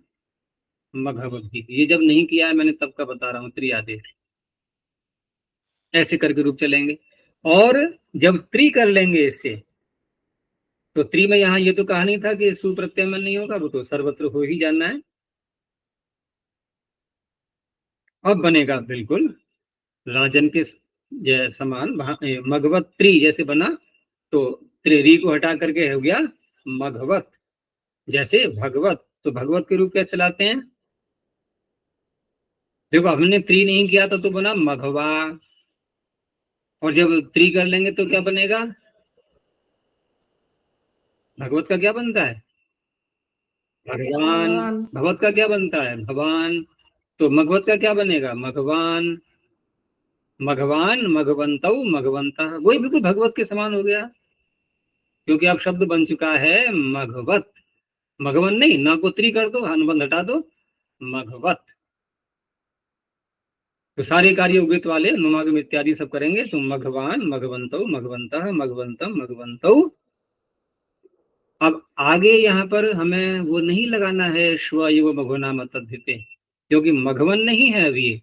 मघवभी। ये जब नहीं किया है मैंने तब का बता रहा हूँ, त्रि आदेश ऐसे करके रूप चलेंगे। और जब त्रि कर लेंगे इससे, तो त्रि में यहाँ ये तो कहा नहीं था कि सुप्रत्यय में नहीं होगा, वो तो सर्वत्र हो ही जाना है। अब बनेगा बिल्कुल राजन के समान, वहां मघवत त्रि जैसे बना, तो त्रिरी को हटा करके हो गया मघवत। जैसे भगवत, तो भगवत के रूप कैसे चलाते हैं? देखो हमने त्रि नहीं किया था तो बना मघवा, और जब त्रि कर लेंगे तो क्या बनेगा? भगवत का क्या बनता है? भगवान। भगवान। भगवत का क्या बनता है? भगवान। तो मघवत का क्या बनेगा? मघवान। मघवान मघवंतौ मघवंतः, वही बिल्कुल भगवत के समान हो गया, क्योंकि अब शब्द बन चुका है मघवत। मघवन नहीं, ना को त्रि कर दो, अनुबंध हटा दो, मघवत। तो सारे कार्य उगित वाले नुमागम इत्यादि सब करेंगे, तो मघवान मघवंतौ मघवंतः मघवंतम मघवंतौ। अब आगे यहाँ पर हमें वो नहीं लगाना है श्व युव मघोना मतद्धिते, क्योंकि मघवन नहीं है अभी,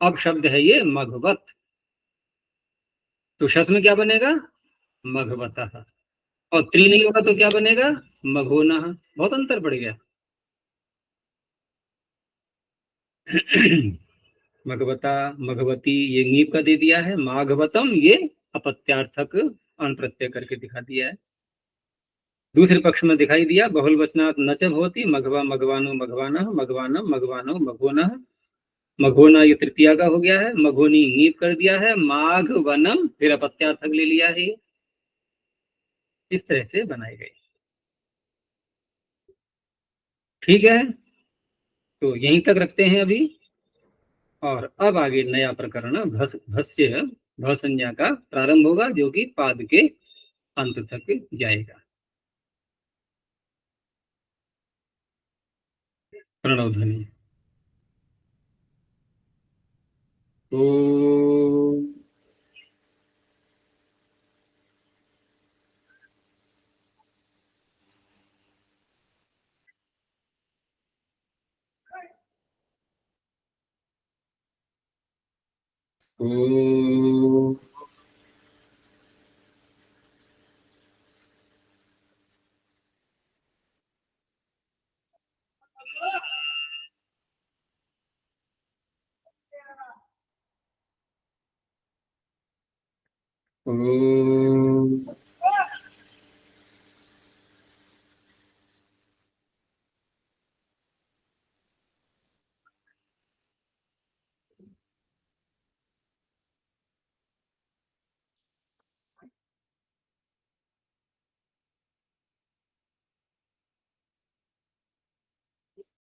अब शब्द है ये मघवत। तो शस में क्या बनेगा? मघवतः। और त्रि नहीं होगा तो क्या बनेगा? मघोना। बहुत अंतर पड़ गया। मघवता मघवती ये नीप का दे दिया है, माघवतम ये अपत्यार्थक अण प्रत्यय करके दिखा दिया है। दूसरे पक्ष में दिखाई दिया बहुल वचनात् न च भवति, मघवा मघवानो मघवानः मघवानम मघवानो मघोनः। मघोना ये तृतीया का हो गया है, मघोनी नीप कर दिया है, माघवनम फिर अपत्यार्थक ले लिया है। इस तरह से बनाए गए। ठीक है, तो यहीं तक रखते हैं अभी। और अब आगे नया प्रकरण भस्य भ संज्ञा का प्रारंभ होगा, जो कि पाद के अंत तक जाएगा। प्रणव ध्वनि। ओ ओ ओ